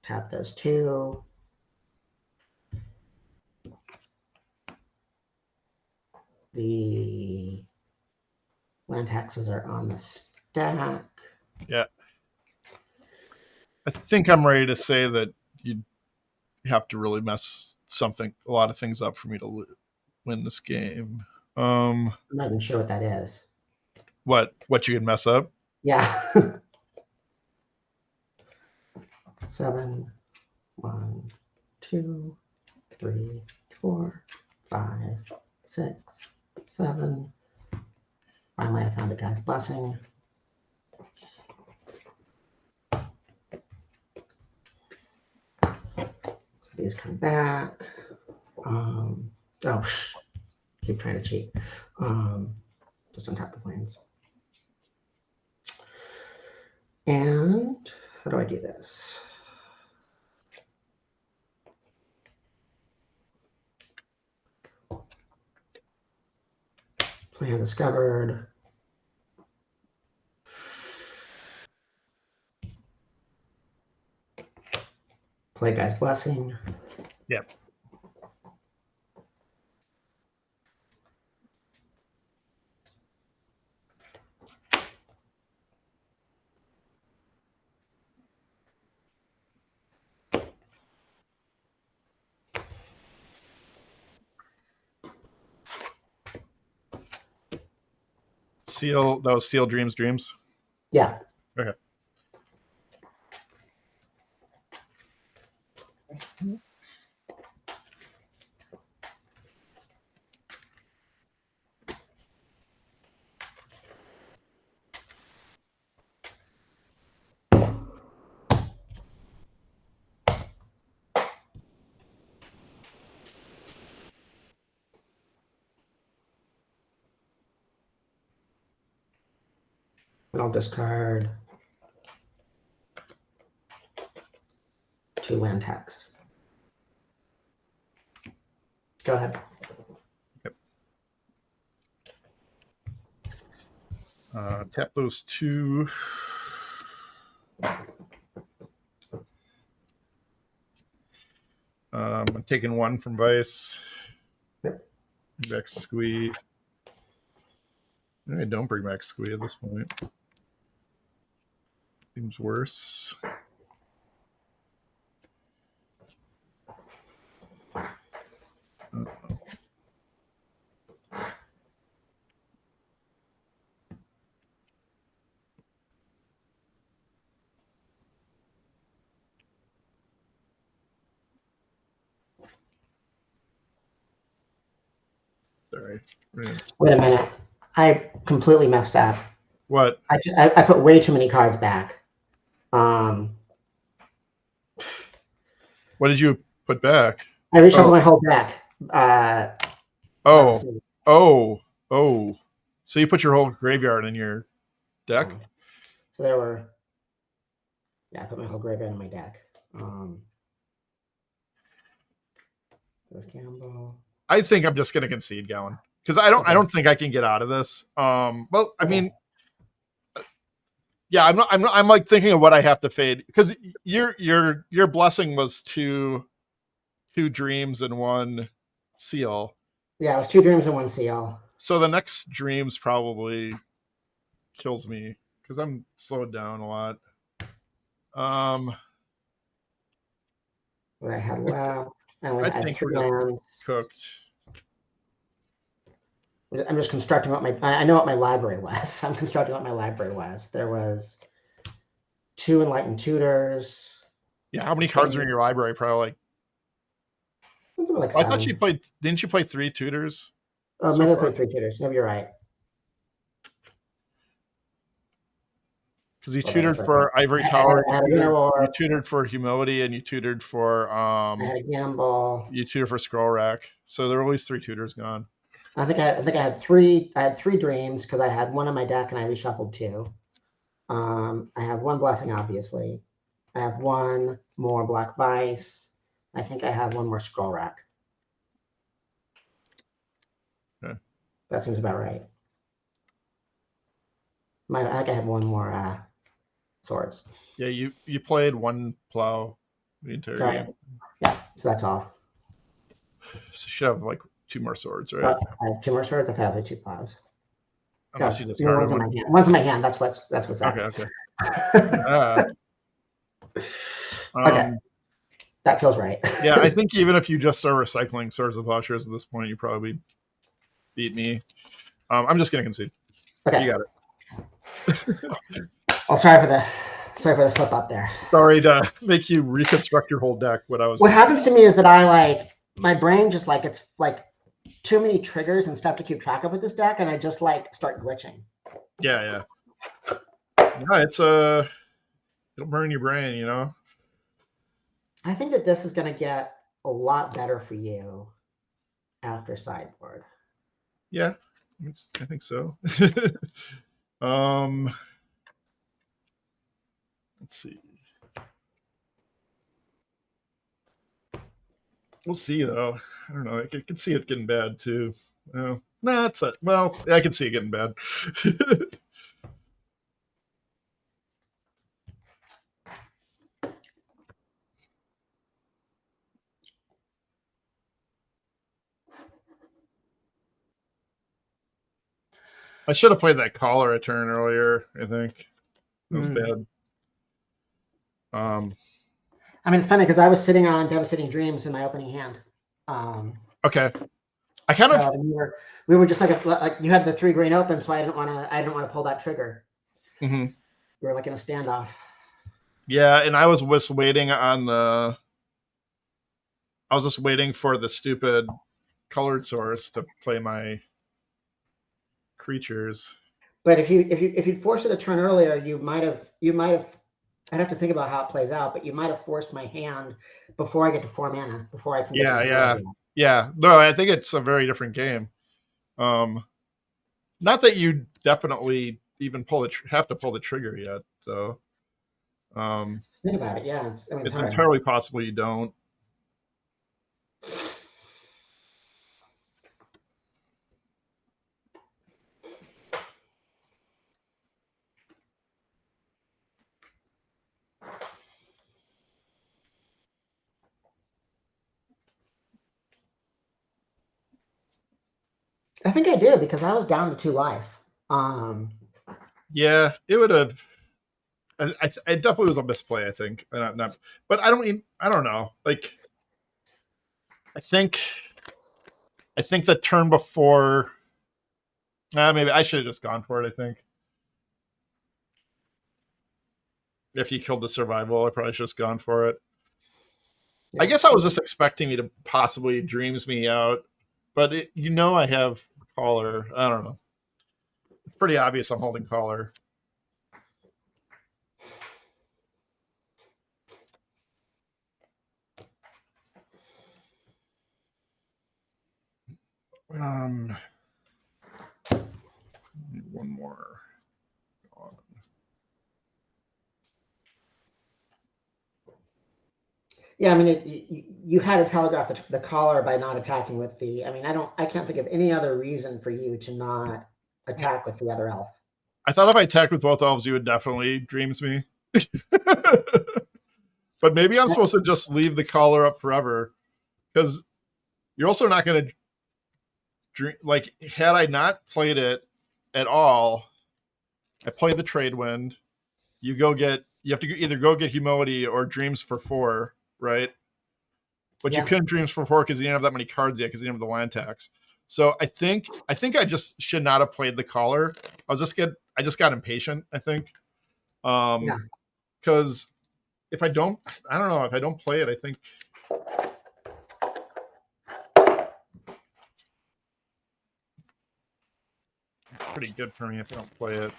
Speaker 1: Tap those 2. The land taxes are on the stack.
Speaker 2: Yeah. I think I'm ready to say that you have to really mess a lot of things up for me to win this game.
Speaker 1: I'm not even sure what that is.
Speaker 2: What you can mess up?
Speaker 1: Yeah. 7, 1, 2, 3, 4, 5, 6, 7. Finally, I found a guy's blessing. So these come back. Keep trying to cheat. Just untap the planes. And how do I do this? Play Undiscovered. Play Guy's Blessing.
Speaker 2: Yep. That was Seal Dreams.
Speaker 1: Yeah.
Speaker 2: Okay.
Speaker 1: And I'll discard 2 land tax. Go ahead.
Speaker 2: Yep. Tap those 2. I'm taking 1 from Vice.
Speaker 1: Yep.
Speaker 2: Back Squee. I don't bring back Squee at this point. Seems worse. Sorry. Right.
Speaker 1: Wait a minute. I completely messed up.
Speaker 2: What?
Speaker 1: I put way too many cards back.
Speaker 2: What did you put back?
Speaker 1: I reshuffled my whole deck.
Speaker 2: Oh. So you put your whole graveyard in your deck?
Speaker 1: So there were. Yeah, I put my whole graveyard in my deck. There's Campbell.
Speaker 2: I think I'm just gonna concede, Gowan, because I don't think I can get out of this. Well, I mean, yeah, I'm like thinking of what I have to fade, because your blessing was two dreams and one seal.
Speaker 1: Yeah, it was 2 dreams and 1 seal.
Speaker 2: So the next dreams probably kills me because I'm slowed down a lot.
Speaker 1: What I had left.
Speaker 2: I think we're just cooked.
Speaker 1: I'm just constructing what I know what my library was. I'm constructing what my library was. There was 2 Enlightened Tutors.
Speaker 2: Yeah, how many cards are in your library? Probably like I thought you played. Didn't you play 3 tutors?
Speaker 1: Oh, maybe I played 3 tutors. Maybe you're right.
Speaker 2: Because you tutored for Ivory Tower, you tutored for Humility, and you tutored for
Speaker 1: I had a Gamble.
Speaker 2: You tutored for Scroll Rack. So there were at least 3 tutors gone.
Speaker 1: I think I had 3. I had 3 dreams because I had 1 in my deck and I reshuffled 2. I have 1 blessing, obviously. I have 1 more Black Vise. I think I have 1 more Scroll Rack.
Speaker 2: Okay.
Speaker 1: That seems about right. I think I had 1 more swords.
Speaker 2: Yeah, you played 1 plow the entire game.
Speaker 1: Yeah, so that's all.
Speaker 2: So you should have like 2 more swords, right?
Speaker 1: I have 2 more swords. I thought I had 2 plows.
Speaker 2: Unless you discarded one.
Speaker 1: One's in my hand. That's what's that.
Speaker 2: Okay.
Speaker 1: Okay. That feels right.
Speaker 2: Yeah, I think even if you just start recycling Swords of Plowshares at this point, you probably beat me. I'm just gonna concede.
Speaker 1: Okay.
Speaker 2: You got it.
Speaker 1: Oh, sorry for the slip up there.
Speaker 2: Sorry to make you reconstruct your whole deck. What
Speaker 1: happens to me is that my brain just it's like too many triggers and stuff to keep track of with this deck, and I just start glitching.
Speaker 2: Yeah, it's it'll burn your brain, you know.
Speaker 1: I think that this is going to get a lot better for you after sideboard.
Speaker 2: Yeah, I think so. Let's see. We'll see, though. I don't know. I can see it getting bad too. It's well. I can see it getting bad. I should have played that caller a turn earlier. I think that was bad.
Speaker 1: I mean, it's funny because I was sitting on Devastating Dreams in my opening hand.
Speaker 2: Okay, I kind of
Speaker 1: we were just like you had the 3 green open, so I didn't want to pull that trigger.
Speaker 2: Mm-hmm.
Speaker 1: We were like in a standoff.
Speaker 2: Yeah, and I was just waiting on the. I was just waiting for the stupid colored source to play my creatures.
Speaker 1: But if you'd forced it a turn earlier, you might have. I'd have to think about how it plays out, but you might have forced my hand before I get to 4 mana, before I can.
Speaker 2: Yeah. No, I think it's a very different game. Not that you definitely even have to pull the trigger yet, though.
Speaker 1: Think about it. Yeah, it's
Speaker 2: entirely possible you don't.
Speaker 1: I think I did because I was down to 2 life.
Speaker 2: Yeah, it would have. It definitely was a misplay. I think, but I don't know. Like, I think the turn before. Maybe I should have just gone for it. I think if you killed the survival, I probably should have just gone for it. Yeah. I guess I was just expecting you to possibly dreams me out, but I have Caller. I don't know. It's pretty obvious I'm holding Caller. Need one more.
Speaker 1: Yeah, I mean, you had to telegraph the caller by not attacking with the. I mean, I can't think of any other reason for you to not attack with the other elf.
Speaker 2: I thought if I attacked with both elves, you would definitely dreams me. But maybe I'm supposed to just leave the caller up forever, because you're also not going to dream. Like, had I not played it at all, I play the Tradewind. You have to either go get Humility or Dreams for 4, right? But you couldn't Dreams for 4 because you didn't have that many cards yet because you didn't have the land tax. So I think I just should not have played the caller. I just got impatient, I think. Because if I don't play it, I think it's pretty good for me if I don't play it.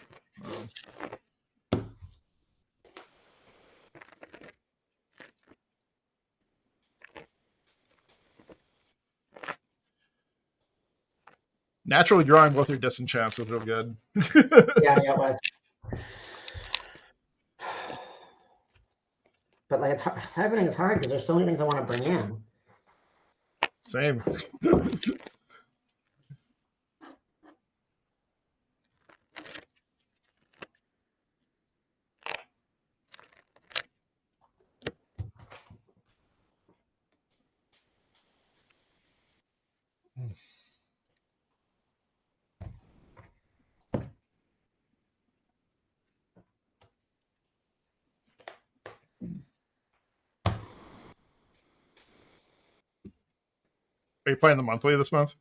Speaker 2: Naturally drawing both your disenchants was real good.
Speaker 1: Yeah, it was. But like, everything is hard because there's so many things I want to bring in.
Speaker 2: Same. Are you playing the monthly this month?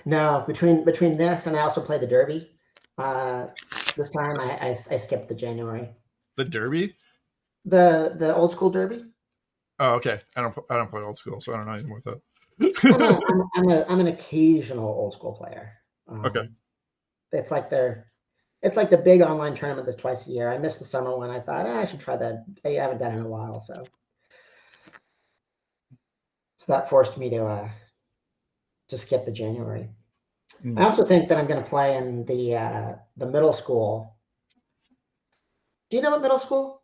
Speaker 1: No, between this and I also play the Derby. This time I skipped the January.
Speaker 2: The Derby?
Speaker 1: The old school Derby.
Speaker 2: Oh, okay. I don't play old school, so I don't know anything about that.
Speaker 1: I'm an occasional old school player.
Speaker 2: Okay.
Speaker 1: It's like the big online tournament that's twice a year. I missed the summer one. I thought I should try that. I haven't done it in a while, so that forced me to skip the January. I also think that I'm going to play in the middle school. Do you know what middle school?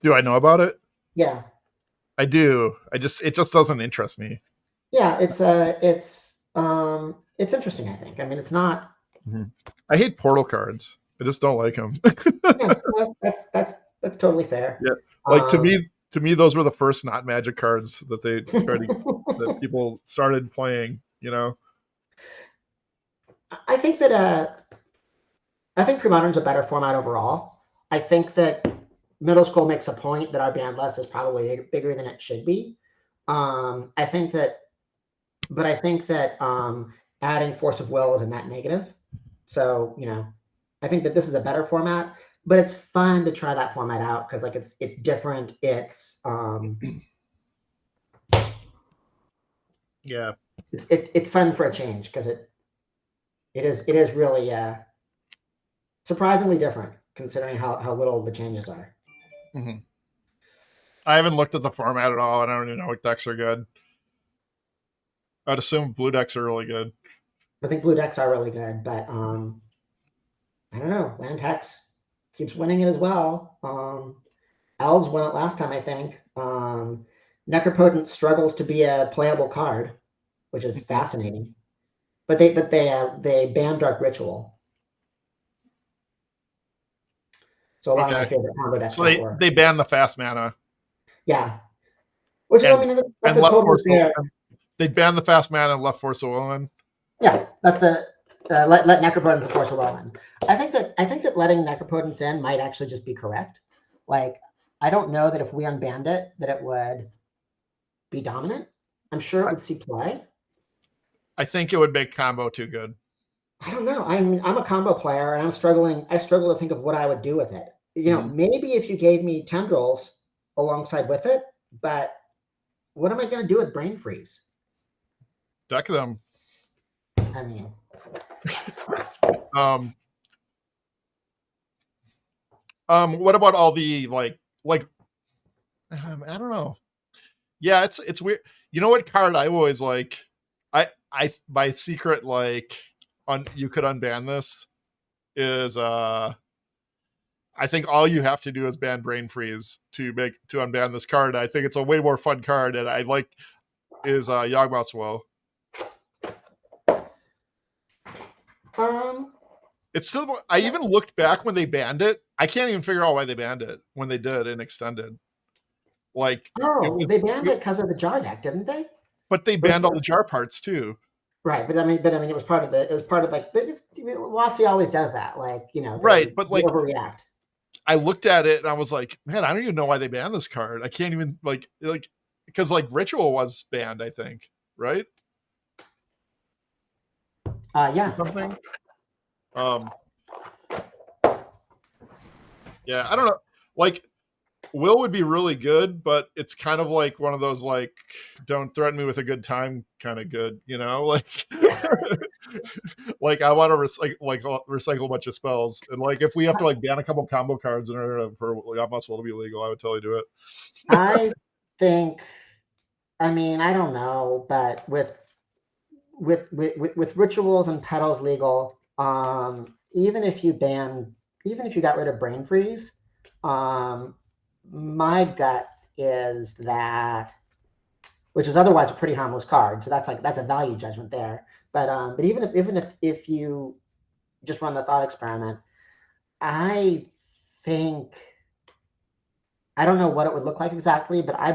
Speaker 2: Do I know about it?
Speaker 1: Yeah,
Speaker 2: I do. It just doesn't interest me.
Speaker 1: Yeah, it's interesting. I think. I mean, it's not.
Speaker 2: I hate portal cards. I just don't like them.
Speaker 1: Yeah, that's totally fair.
Speaker 2: Yeah, like to me, those were the first not Magic cards that they tried that people started playing. You know,
Speaker 1: I think that Premodern's a better format overall. I think that middle school makes a point that our banned list is probably bigger than it should be. I think that adding Force of Will is a net negative. So, I think that this is a better format, but it's fun to try that format out because like it's different. It's
Speaker 2: yeah,
Speaker 1: it's fun for a change because it is really surprisingly different considering how little the changes are.
Speaker 2: Mm-hmm. I haven't looked at the format at all. I don't even know what decks are good. I'd assume blue decks are really good.
Speaker 1: I think blue decks are really good, but I don't know. Land Hex keeps winning it as well. Elves won it last time, I think. Necropotent struggles to be a playable card, which is fascinating. But they banned Dark Ritual. So a lot of my favorite combo decks.
Speaker 2: So they banned the fast mana.
Speaker 1: Yeah. Which is, I mean, that's a total fair.
Speaker 2: They banned the fast mana and left Force of Will in.
Speaker 1: Yeah, that's a let Necropotence Force of Will in. I think that letting Necropotence in might actually just be correct. Like, I don't know that if we unbanned it, that it would be dominant. I'm sure it would see play.
Speaker 2: I think it would make combo too good.
Speaker 1: I don't know. I'm a combo player, and I struggle to think of what I would do with it. Maybe if you gave me Tendrils alongside with it, but what am I going to do with Brain Freeze?
Speaker 2: Deck them.
Speaker 1: I mean,
Speaker 2: what about all the like I don't know. Yeah, it's weird. You know what card I always like? I my secret like you could unban this is I think all you have to do is ban Brain Freeze to unban this card. I think it's a way more fun card, and I like is Yawgmoth's Woe. It's still. I even looked back when they banned it. I can't even figure out why they banned it when they did in extended. Like
Speaker 1: they banned it because of the jar deck, didn't they?
Speaker 2: But they banned all the jar parts too.
Speaker 1: Right, but I mean, it was part of the. It was part of like WotC always does that, like
Speaker 2: right, but like
Speaker 1: overreact.
Speaker 2: I looked at it and I was like, man, I don't even know why they banned this card. I can't even like because like Ritual was banned, I think, right?
Speaker 1: Yeah.
Speaker 2: Something. Yeah, I don't know. Like Will would be really good, but it's kind of like one of those like don't threaten me with a good time kind of good, you know? Like like I want to recycle a bunch of spells. And like if we have to like ban a couple combo cards in order for Yawgmoth's Woe to be legal, I would totally do it.
Speaker 1: I think I mean, I don't know, but with rituals and petals legal, even if you got rid of Brain Freeze, my gut is that, which is otherwise a pretty harmless card, so that's a value judgment there. But even if you just run the thought experiment, I think I don't know what it would look like exactly, but I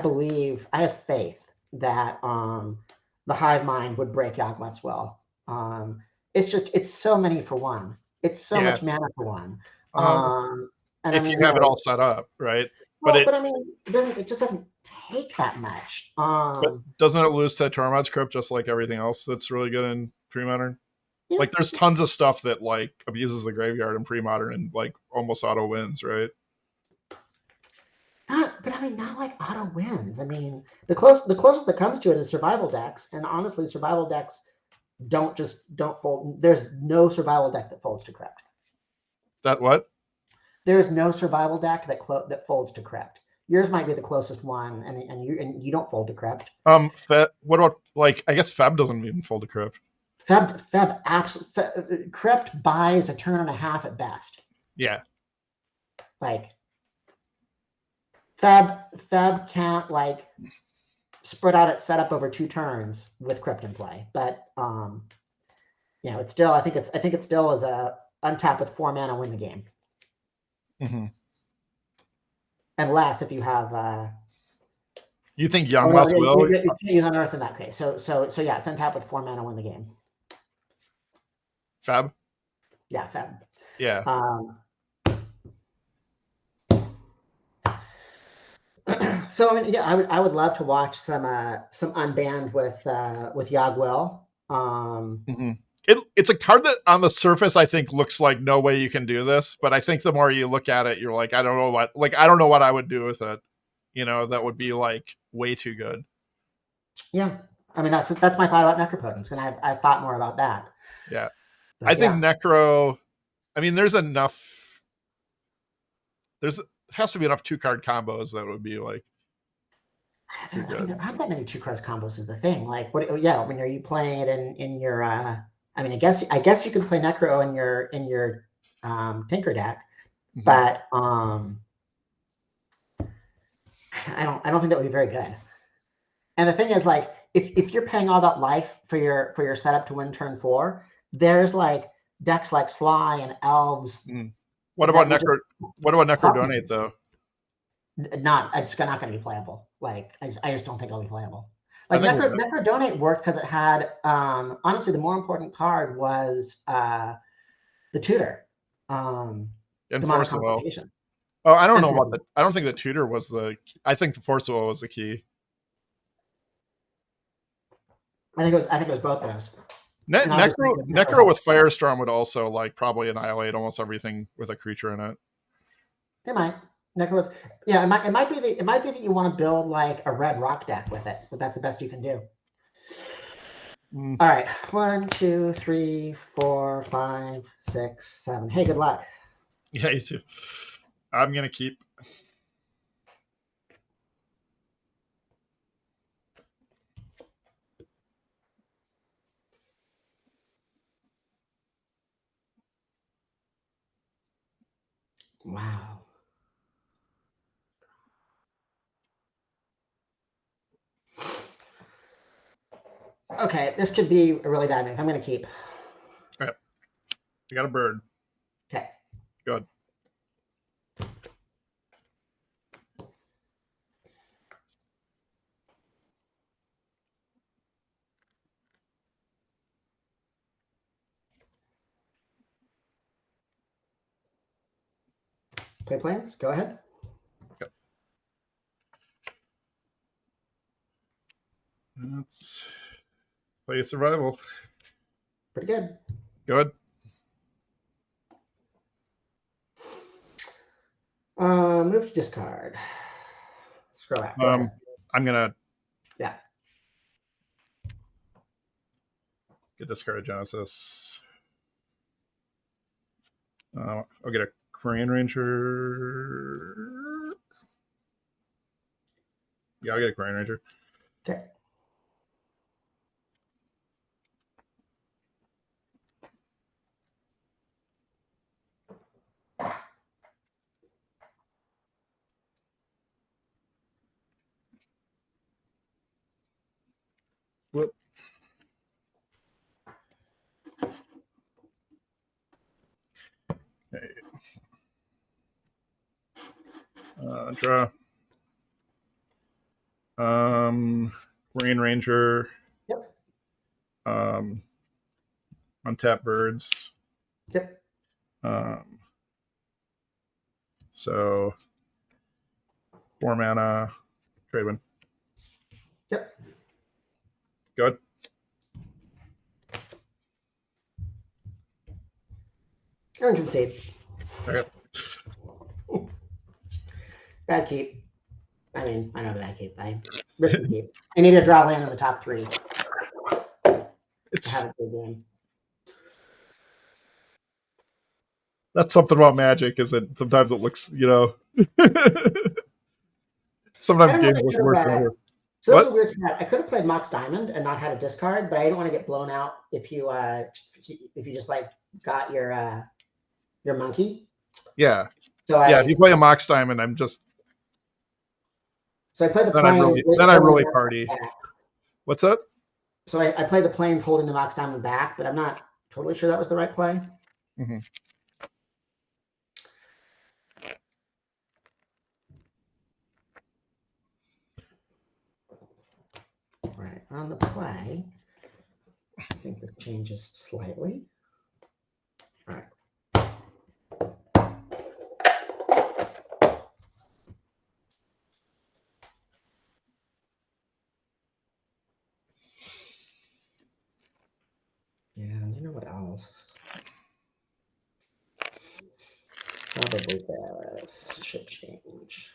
Speaker 1: have faith that the Hive Mind would break Yawgmoth's Woe. It's so many for one. It's so much mana for one.
Speaker 2: And if you have it all set up, right?
Speaker 1: But I mean, it just doesn't take that much.
Speaker 2: But doesn't it lose to Tormod's Crypt just like everything else that's really good in Premodern? Yeah. Like there's tons of stuff that like abuses the graveyard in Premodern and like almost auto wins, right?
Speaker 1: But I mean, not like auto wins. I mean, the closest that comes to it is survival decks, and honestly, survival decks don't fold. There's no survival deck that folds to Crypt.
Speaker 2: That what?
Speaker 1: There is no survival deck that folds to Crypt. Yours might be the closest one, and you don't fold to Crypt.
Speaker 2: What about like? I guess Feb doesn't even fold to Crypt.
Speaker 1: Feb absolutely. Crypt buys a turn and a half at best.
Speaker 2: Yeah.
Speaker 1: Like Feb can't like spread out its setup over 2 turns with Crypt in play, but it's still. I think it still is a untap with 4 mana win the game.
Speaker 2: Mm-hmm.
Speaker 1: Unless if you have
Speaker 2: you think Yawgmoth's Will
Speaker 1: you can't use Unearth in that case. So yeah, it's untap with 4 mana win the game.
Speaker 2: Feb?
Speaker 1: Yeah, Feb.
Speaker 2: Yeah.
Speaker 1: So I mean, yeah, I would love to watch some unbanned with Yawgmoth's Woe.
Speaker 2: Mm-hmm. It's a card that on the surface I think looks like no way you can do this, but I think the more you look at it, you're like, I don't know what I would do with it. That would be like way too good.
Speaker 1: Yeah, I mean that's my thought about Necropotence, and I've thought more about that.
Speaker 2: Yeah, but I think Necro. I mean, there's enough. There has to be enough 2-card combos that would be like.
Speaker 1: There aren't that many 2-card combos is the thing. Like what? Yeah, when are you playing it in your? I mean, I guess you can play Necro in your Tinker deck, mm-hmm. But I don't think that would be very good. And the thing is, like, if you're paying all that life for your setup to win turn 4, there's like decks like Sly and Elves.
Speaker 2: Mm. What about Necro Donate though?
Speaker 1: It's not going to be playable. Like I just don't think it'll be playable. Like Necro Donate worked because it had honestly the more important card was the Tutor.
Speaker 2: Enforce Will. Oh, I don't know about I don't think the Tutor was I think the Force Will was the key.
Speaker 1: I think it was both those.
Speaker 2: Necro with Firestorm would also like probably annihilate almost everything with a creature in it.
Speaker 1: They might. Necro with, yeah, it might be that you want to build like a red rock deck with it, but that's the best you can do.
Speaker 2: Mm.
Speaker 1: All right. 1, 2, 3, 4, 5, 6, 7. Hey, good luck.
Speaker 2: Yeah, you too. I'm gonna keep.
Speaker 1: Wow. Okay, this could be a really bad move. I'm going to keep.
Speaker 2: All right. I got a bird.
Speaker 1: Okay.
Speaker 2: Good.
Speaker 1: Play plans. Go ahead.
Speaker 2: Yep. Let's play survival.
Speaker 1: Pretty good.
Speaker 2: Good.
Speaker 1: Move to discard. Scroll back. Go ahead.
Speaker 2: I'm gonna
Speaker 1: Yeah.
Speaker 2: get discard Genesis. I'll get a Quirion Ranger. Yeah, I'll get a Quirion Ranger.
Speaker 1: Okay.
Speaker 2: Whoop. Okay. Draw. Quirion Ranger.
Speaker 1: Yep.
Speaker 2: Untap birds.
Speaker 1: Yep.
Speaker 2: So 4 mana. Tradewind.
Speaker 1: Yep.
Speaker 2: Good.
Speaker 1: I'm going to concede.
Speaker 2: Okay.
Speaker 1: Bad keep. I mean, I know bad keep. Risky keep. I need to draw land in the top 3.
Speaker 2: It's
Speaker 1: I have a good game.
Speaker 2: That's something about Magic, is it sometimes it looks, sometimes games look worse than others.
Speaker 1: So
Speaker 2: What?
Speaker 1: that was a weird spot. I could have played Mox Diamond and not had a discard, but I didn't want to get blown out if you just like got your monkey.
Speaker 2: Yeah.
Speaker 1: So
Speaker 2: If you play a Mox Diamond, I'm just
Speaker 1: so I played the
Speaker 2: then
Speaker 1: plane.
Speaker 2: I really party. What's that?
Speaker 1: So I played the planes holding the Mox Diamond back, but I'm not totally sure that was the right play.
Speaker 2: Mm-hmm.
Speaker 1: Right on the play, I think this changes slightly. All right. And you know what else? Probably this should change.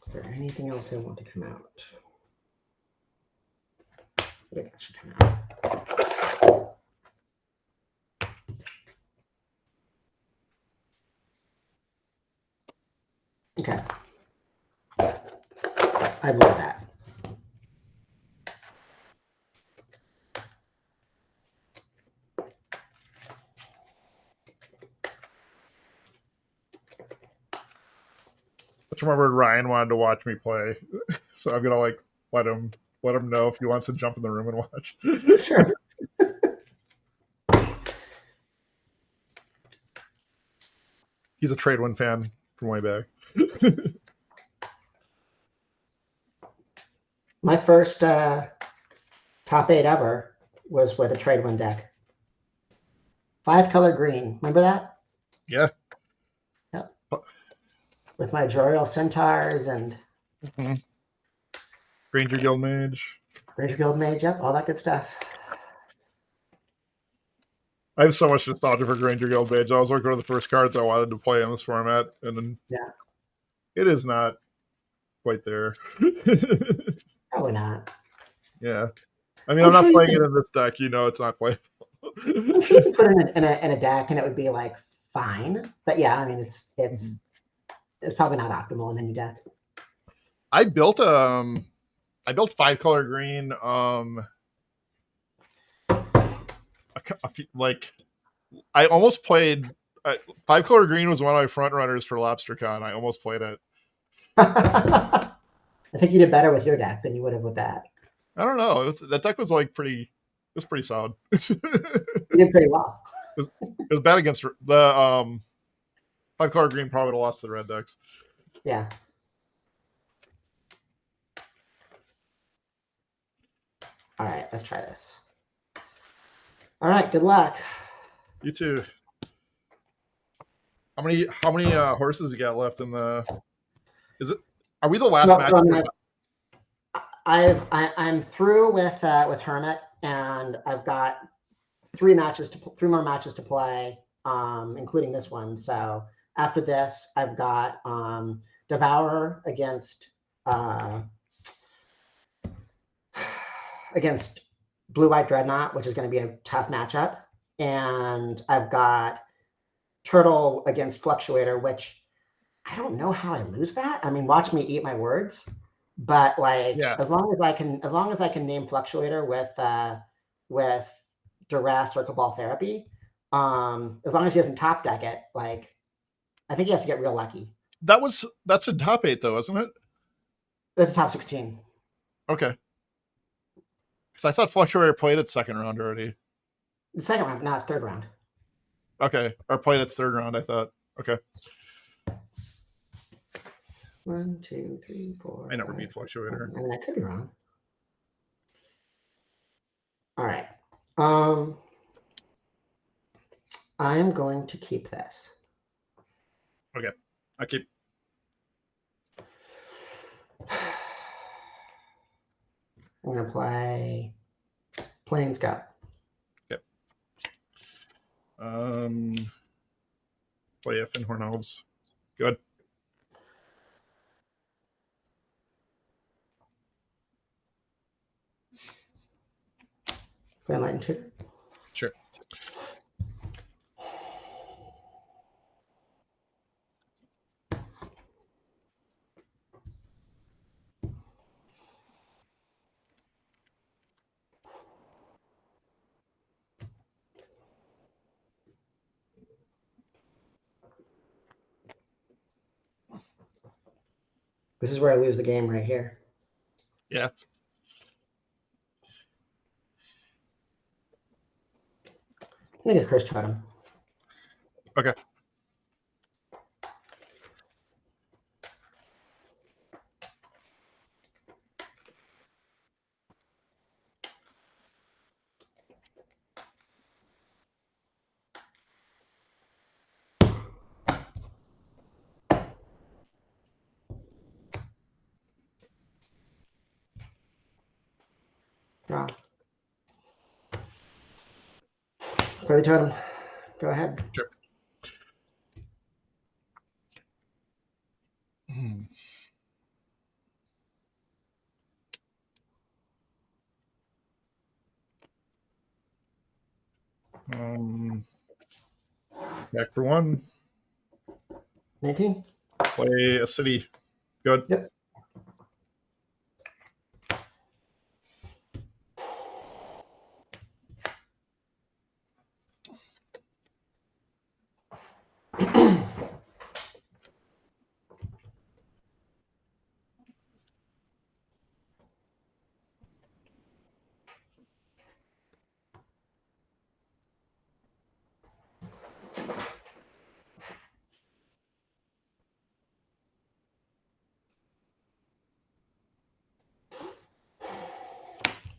Speaker 1: Is there anything else I want to come out? I think that should come out. Okay. I love that.
Speaker 2: Just remembered Ryan wanted to watch me play, so I'm gonna let him know if he wants to jump in the room and watch.
Speaker 1: Sure.
Speaker 2: He's a Tradewind fan from way back.
Speaker 1: My first top 8 ever was with a Tradewind deck. 5-color green. Remember that?
Speaker 2: Yeah.
Speaker 1: Yep. With my Jorial Centaurs and
Speaker 2: Granger Guild Mage.
Speaker 1: Granger Guild Mage, yep, all that good stuff.
Speaker 2: I have so much nostalgia for Granger Guild Mage. I was like one of the first cards I wanted to play in this format, and then it is not quite there.
Speaker 1: Probably not.
Speaker 2: Yeah. I mean, I'm not playing it in this deck. You know it's not playable.
Speaker 1: I'm sure you could put it in a deck and it would be like fine. But yeah, I mean it's probably not optimal in any deck.
Speaker 2: I built 5-color green like I almost played 5-color green was one of my front runners for LobsterCon. I almost played it.
Speaker 1: I think you did better with your deck than you would have with that.
Speaker 2: I don't know. That deck was like pretty solid.
Speaker 1: You did pretty well.
Speaker 2: It was bad against the 5-color green. Probably would have lost the red decks.
Speaker 1: Yeah. All right, let's try this. All right, good luck.
Speaker 2: You too. How many horses you got left in the? Is it? Are we the last match?
Speaker 1: I'm through with Hermit, and I've got 3 more matches to play, including this one. So after this, I've got Devourer against Blue-White Dreadnought, which is going to be a tough matchup, and I've got Turtle against Fluctuator, which I don't know how I lose that. I mean, watch me eat my words. But like, as long as I can name Fluctuator with Duress or Cabal Therapy, as long as he doesn't top deck it, like, I think he has to get real lucky.
Speaker 2: That's a top 8 though, isn't it?
Speaker 1: That's a top 16.
Speaker 2: Okay. Because I thought Fluctuator played its second round already.
Speaker 1: The second round, but now it's third round.
Speaker 2: Okay, or played its third round. I thought. Okay.
Speaker 1: 1, 2, 3, 4.
Speaker 2: I never beat Fluctuator.
Speaker 1: I mean, I could be wrong. All right. I am going to keep this.
Speaker 2: Okay, I keep.
Speaker 1: I'm going to play Plains Go.
Speaker 2: Okay. Play Finhorn Elves. Good.
Speaker 1: Play Enlightened Tutor.
Speaker 2: Sure.
Speaker 1: This is where I lose the game right here.
Speaker 2: Yeah.
Speaker 1: I'm going to get a Curse Totem.
Speaker 2: Okay.
Speaker 1: Draw. Play the totem. Go ahead.
Speaker 2: Sure. Back for 1.
Speaker 1: 19.
Speaker 2: Play a city. Good.
Speaker 1: Yep.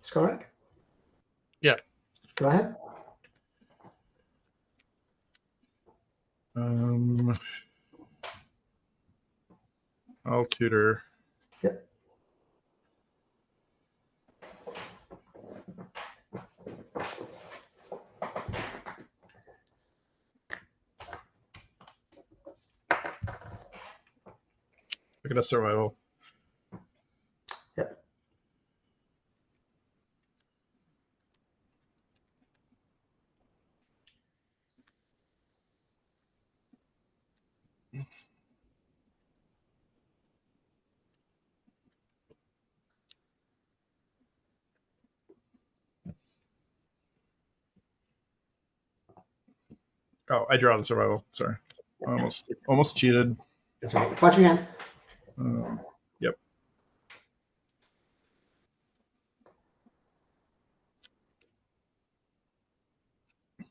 Speaker 1: Skorak?
Speaker 2: Yeah.
Speaker 1: Go ahead.
Speaker 2: I'll tutor.
Speaker 1: Yep.
Speaker 2: Look at a survival.
Speaker 1: Yep.
Speaker 2: Oh, I draw the survival. Sorry. Almost cheated.
Speaker 1: That's right. Watch your hand.
Speaker 2: Yep. I'm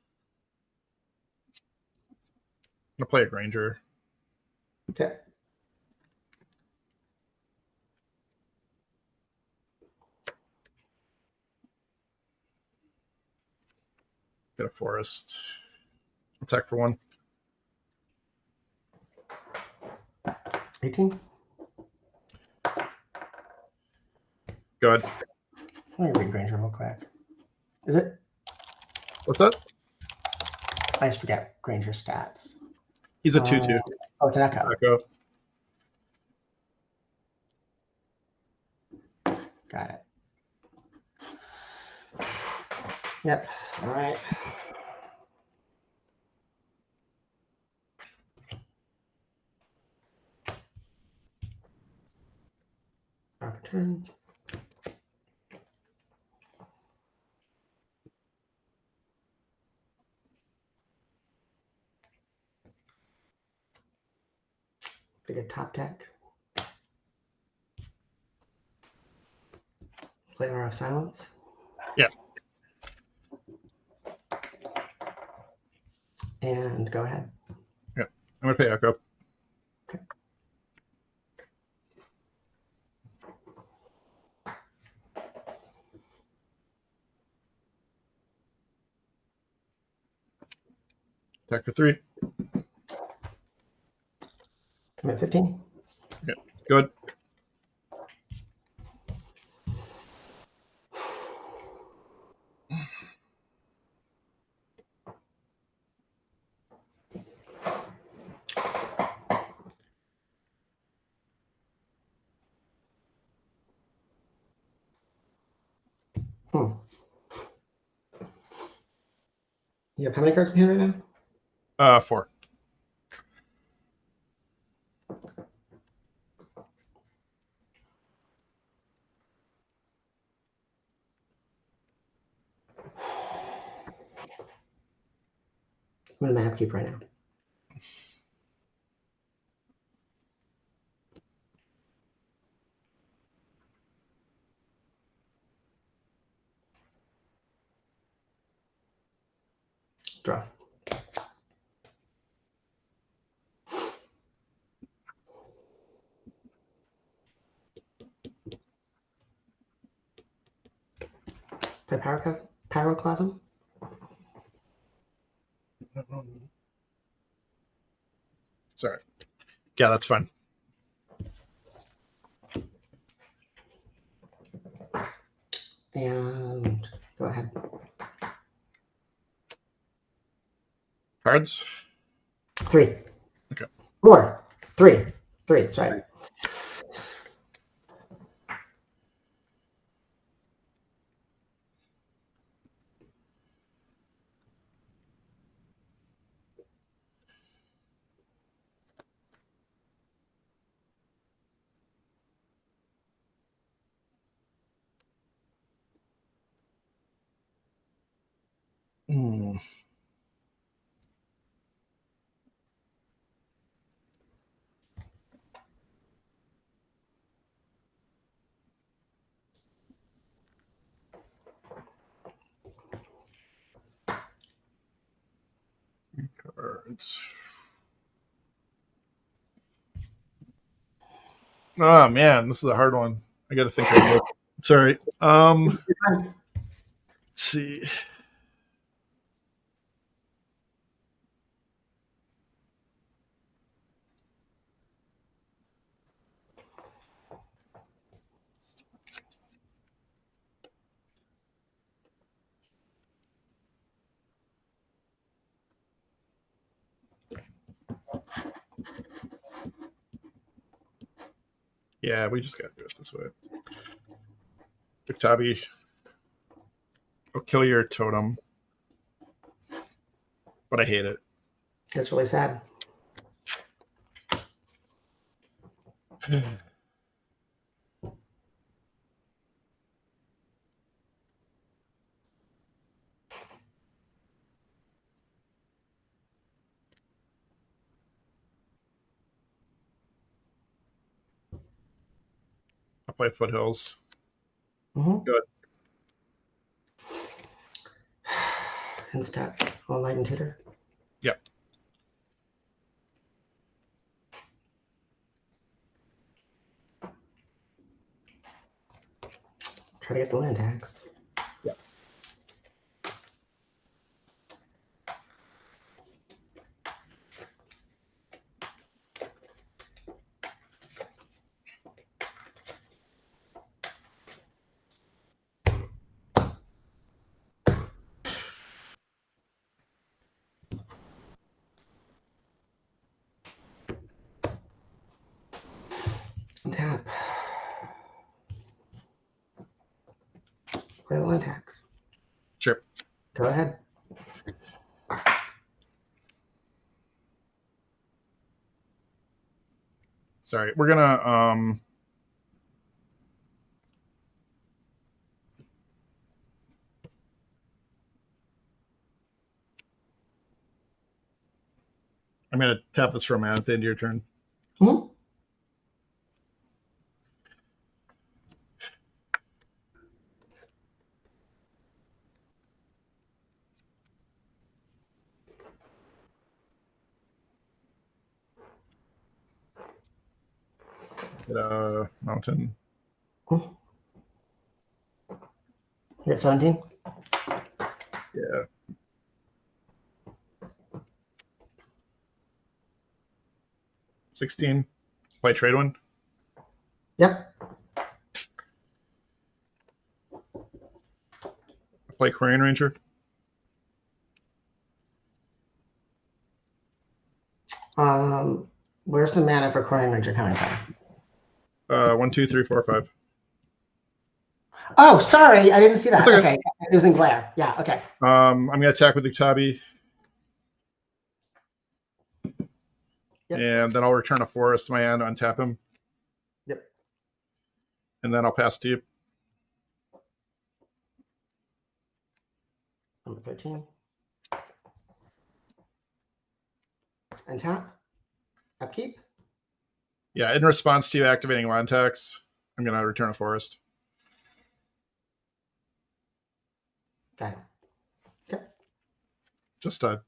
Speaker 2: gonna play a Granger.
Speaker 1: Okay.
Speaker 2: Get a forest. Attack for 1.
Speaker 1: 18.
Speaker 2: Go ahead.
Speaker 1: Let me read Granger real quick. Is it?
Speaker 2: What's that?
Speaker 1: I just forget Granger stats.
Speaker 2: He's a 2/2.
Speaker 1: Oh, it's an echo.
Speaker 2: Echo.
Speaker 1: Got it. Yep. All right. Our turn. Pick a top deck. Play Aura of Silence.
Speaker 2: Yeah.
Speaker 1: And go ahead.
Speaker 2: Yeah. I'm gonna pay Echo.
Speaker 1: Okay.
Speaker 2: Attack for 3.
Speaker 1: I'm at 15.
Speaker 2: Yeah. Good.
Speaker 1: You have how many cards in hand right now?
Speaker 2: 4.
Speaker 1: I'm in the upkeep right now. Draw. Play Pyroclasm.
Speaker 2: Sorry. Yeah, that's fine.
Speaker 1: And go ahead.
Speaker 2: Cards?
Speaker 1: 3.
Speaker 2: Okay.
Speaker 1: 4. 3. 3. Sorry.
Speaker 2: Cards. Oh man, this is a hard one. I got to think. Sorry. Let's see. Yeah, we just got to do it this way. Uktabi, I'll kill your totem. But I hate it.
Speaker 1: That's really sad.
Speaker 2: I'll play Foothills.
Speaker 1: Mm-hmm.
Speaker 2: Good.
Speaker 1: Instep. Enlightened Tutor.
Speaker 2: Yep.
Speaker 1: Try to get the land tax.
Speaker 2: Yep.
Speaker 1: Tap. Play the land tax.
Speaker 2: Sure.
Speaker 1: Go ahead.
Speaker 2: Sorry. We're gonna I'm gonna tap this for a mana at the end of your turn.
Speaker 1: Mm-hmm.
Speaker 2: Get a mountain.
Speaker 1: Mm-hmm. You're at 17?
Speaker 2: Yeah. $16. Play Tradewind.
Speaker 1: Yep.
Speaker 2: Play Quirion Ranger.
Speaker 1: Where's the mana for Quirion Ranger coming from?
Speaker 2: 1, 2, 3, 4, 5.
Speaker 1: Oh, sorry, I didn't see that.
Speaker 2: Okay.
Speaker 1: Okay, it was in glare. Yeah, okay.
Speaker 2: I'm gonna attack with Uktabi.
Speaker 1: Yep.
Speaker 2: And then I'll return a forest to my hand, untap him.
Speaker 1: Yep.
Speaker 2: And then I'll pass to you.
Speaker 1: Number 13. And tap. Upkeep.
Speaker 2: Yeah, in response to you activating land tax, I'm gonna return a forest.
Speaker 1: Got it. Okay.
Speaker 2: Just to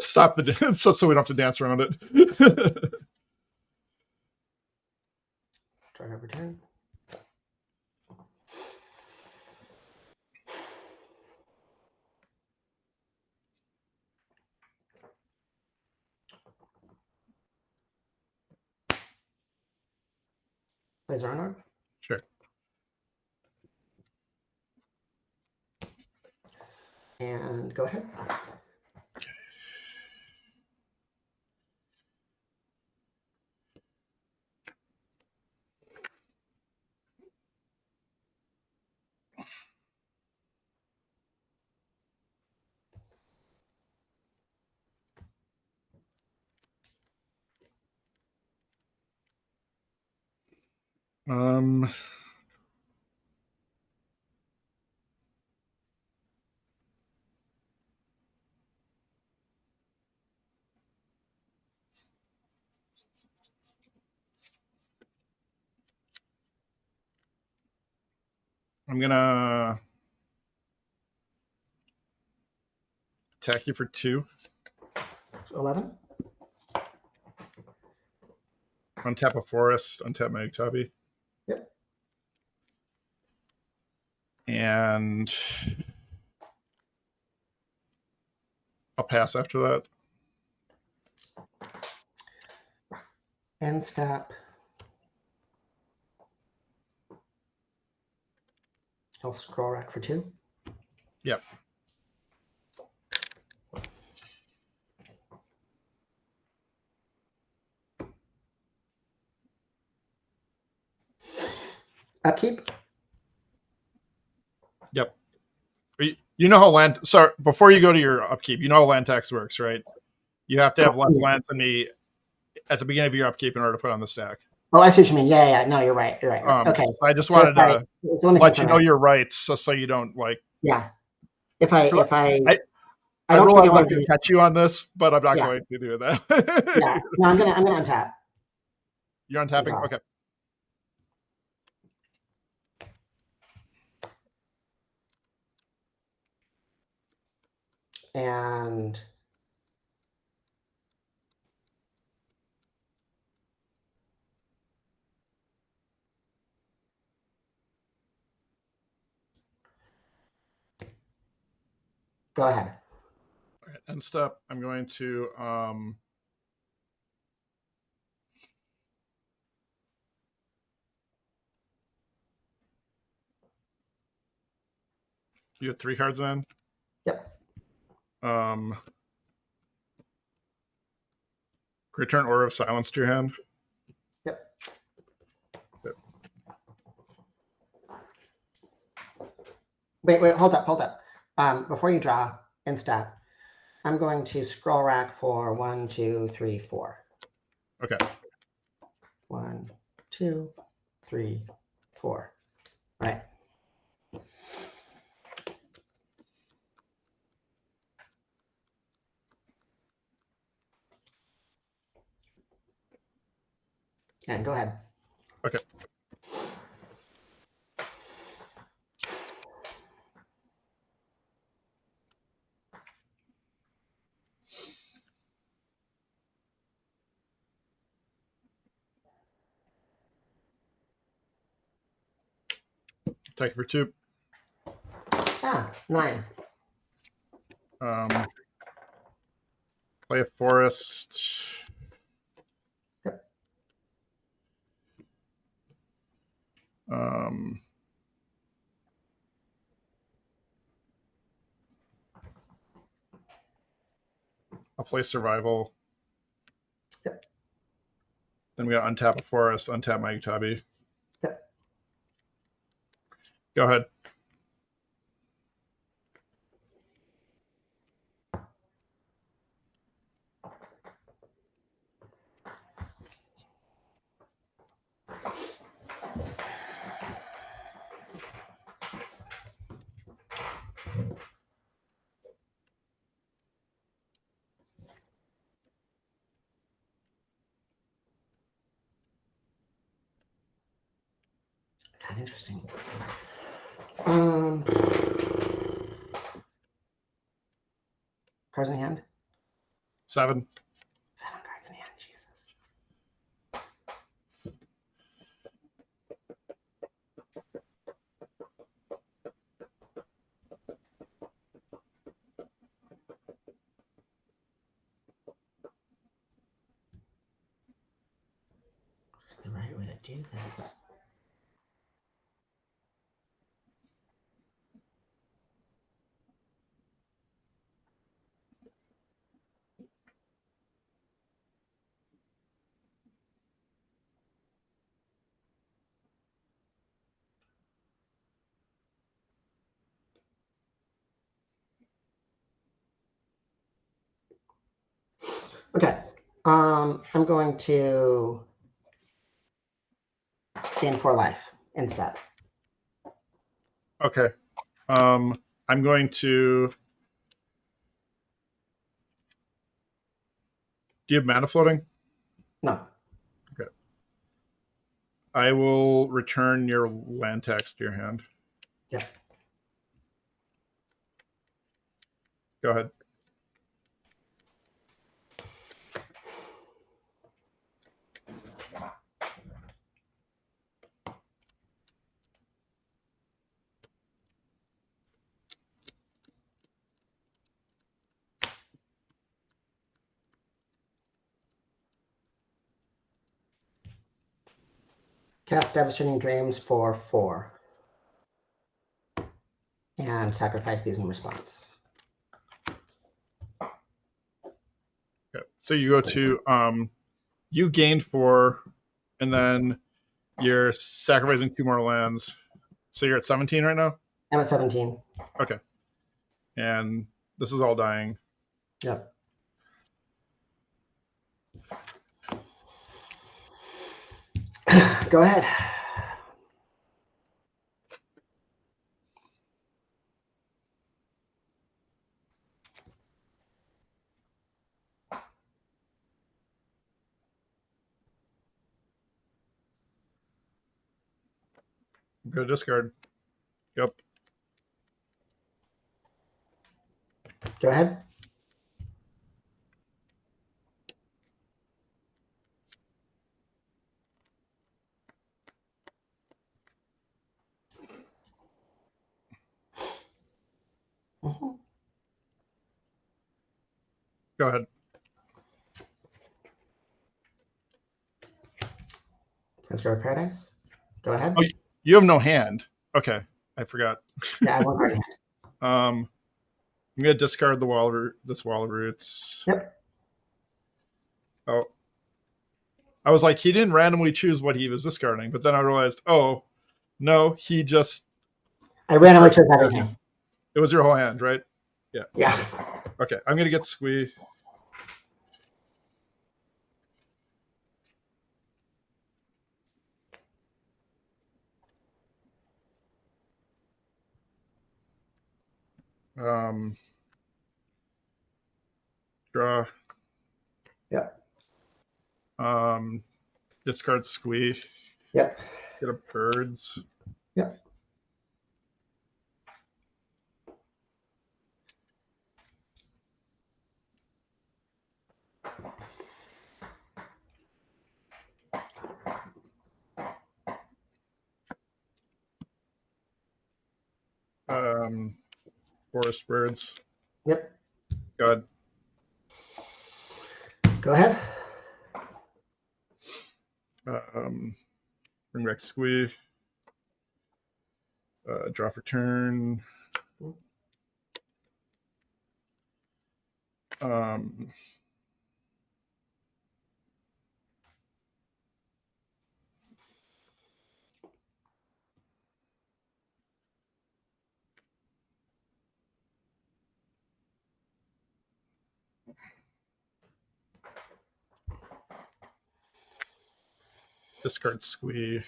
Speaker 2: stop the so we don't have to dance around it.
Speaker 1: Try to return. Plays Arnor.
Speaker 2: Sure.
Speaker 1: And go ahead.
Speaker 2: Um, I'm gonna attack you for 2.
Speaker 1: 11.
Speaker 2: Untap a forest, untap my Uktabi.
Speaker 1: Yep.
Speaker 2: And I'll pass after that.
Speaker 1: End step. I'll scroll rack for 2.
Speaker 2: Yep.
Speaker 1: Upkeep.
Speaker 2: Yep. You know how land. Sorry, before you go to your upkeep, you know how land tax works, right? You have to have less lands than me at the beginning of your upkeep in order to put on the stack.
Speaker 1: Oh, I see what you mean. Yeah. No, you're right. You're right. Okay.
Speaker 2: So I just wanted to let you know your rights, so you don't like.
Speaker 1: Yeah. If I don't
Speaker 2: I
Speaker 1: think
Speaker 2: realize
Speaker 1: I
Speaker 2: I can catch you on this, but I'm not going to do that.
Speaker 1: Yeah. No, I'm gonna untap.
Speaker 2: You're untapping? Okay.
Speaker 1: And go ahead.
Speaker 2: All right, end step. I'm going to you have 3 cards in.
Speaker 1: Yep.
Speaker 2: Return Aura of Silence to your hand.
Speaker 1: Yep. Wait, hold up. Before you draw end step, I'm going to scroll rack for 1, 2, 3, 4.
Speaker 2: Okay.
Speaker 1: 1, 2, 3, 4. Right. And go ahead.
Speaker 2: Okay. Take it for 2.
Speaker 1: 9.
Speaker 2: Play a forest.
Speaker 1: Yep.
Speaker 2: I'll play survival.
Speaker 1: Yep.
Speaker 2: Then we got untap a forest, untap my Uktabi.
Speaker 1: Yep.
Speaker 2: Go ahead.
Speaker 1: Kind of interesting. Cards in hand?
Speaker 2: 7.
Speaker 1: 7 cards in hand, Jesus. What's the right way to do this? Okay. I'm going to gain 4 life instead.
Speaker 2: Okay. I'm going to. Do you have mana floating?
Speaker 1: No.
Speaker 2: Okay. I will return your land tax to your hand.
Speaker 1: Yeah.
Speaker 2: Go ahead.
Speaker 1: Cast Devastating Dreams for 4. And sacrifice these in response.
Speaker 2: Okay. So you go to you gained 4, and then you're sacrificing 2 more lands. So you're at 17 right now?
Speaker 1: I'm at 17.
Speaker 2: Okay. And this is all dying.
Speaker 1: Yep. Go ahead.
Speaker 2: Go discard. Yep.
Speaker 1: Go ahead. Mm-hmm.
Speaker 2: Go ahead.
Speaker 1: Undiscovered Paradise. Go ahead.
Speaker 2: Oh, you have no hand. Okay. I forgot.
Speaker 1: Yeah, I have one card in hand.
Speaker 2: I'm gonna discard this wall of roots.
Speaker 1: Yep.
Speaker 2: Oh. I was like, he didn't randomly choose what he was discarding, but then I realized, oh no, he just
Speaker 1: I randomly chose everything.
Speaker 2: It was your whole hand, right? Yeah.
Speaker 1: Yeah.
Speaker 2: Okay. I'm gonna get Squee. Draw.
Speaker 1: Yep.
Speaker 2: Discard Squee.
Speaker 1: Yep.
Speaker 2: Get a birds.
Speaker 1: Yep.
Speaker 2: Forest birds.
Speaker 1: Yep.
Speaker 2: God.
Speaker 1: Go ahead.
Speaker 2: Bring back Squee. Draw for turn. Discard Squee.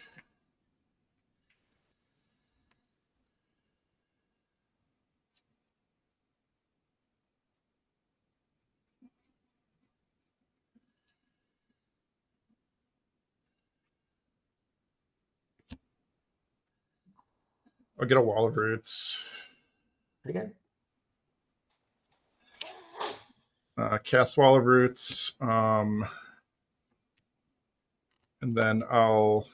Speaker 2: I'll get a wall of roots.
Speaker 1: Pretty good.
Speaker 2: Cast wall of roots. And then I'll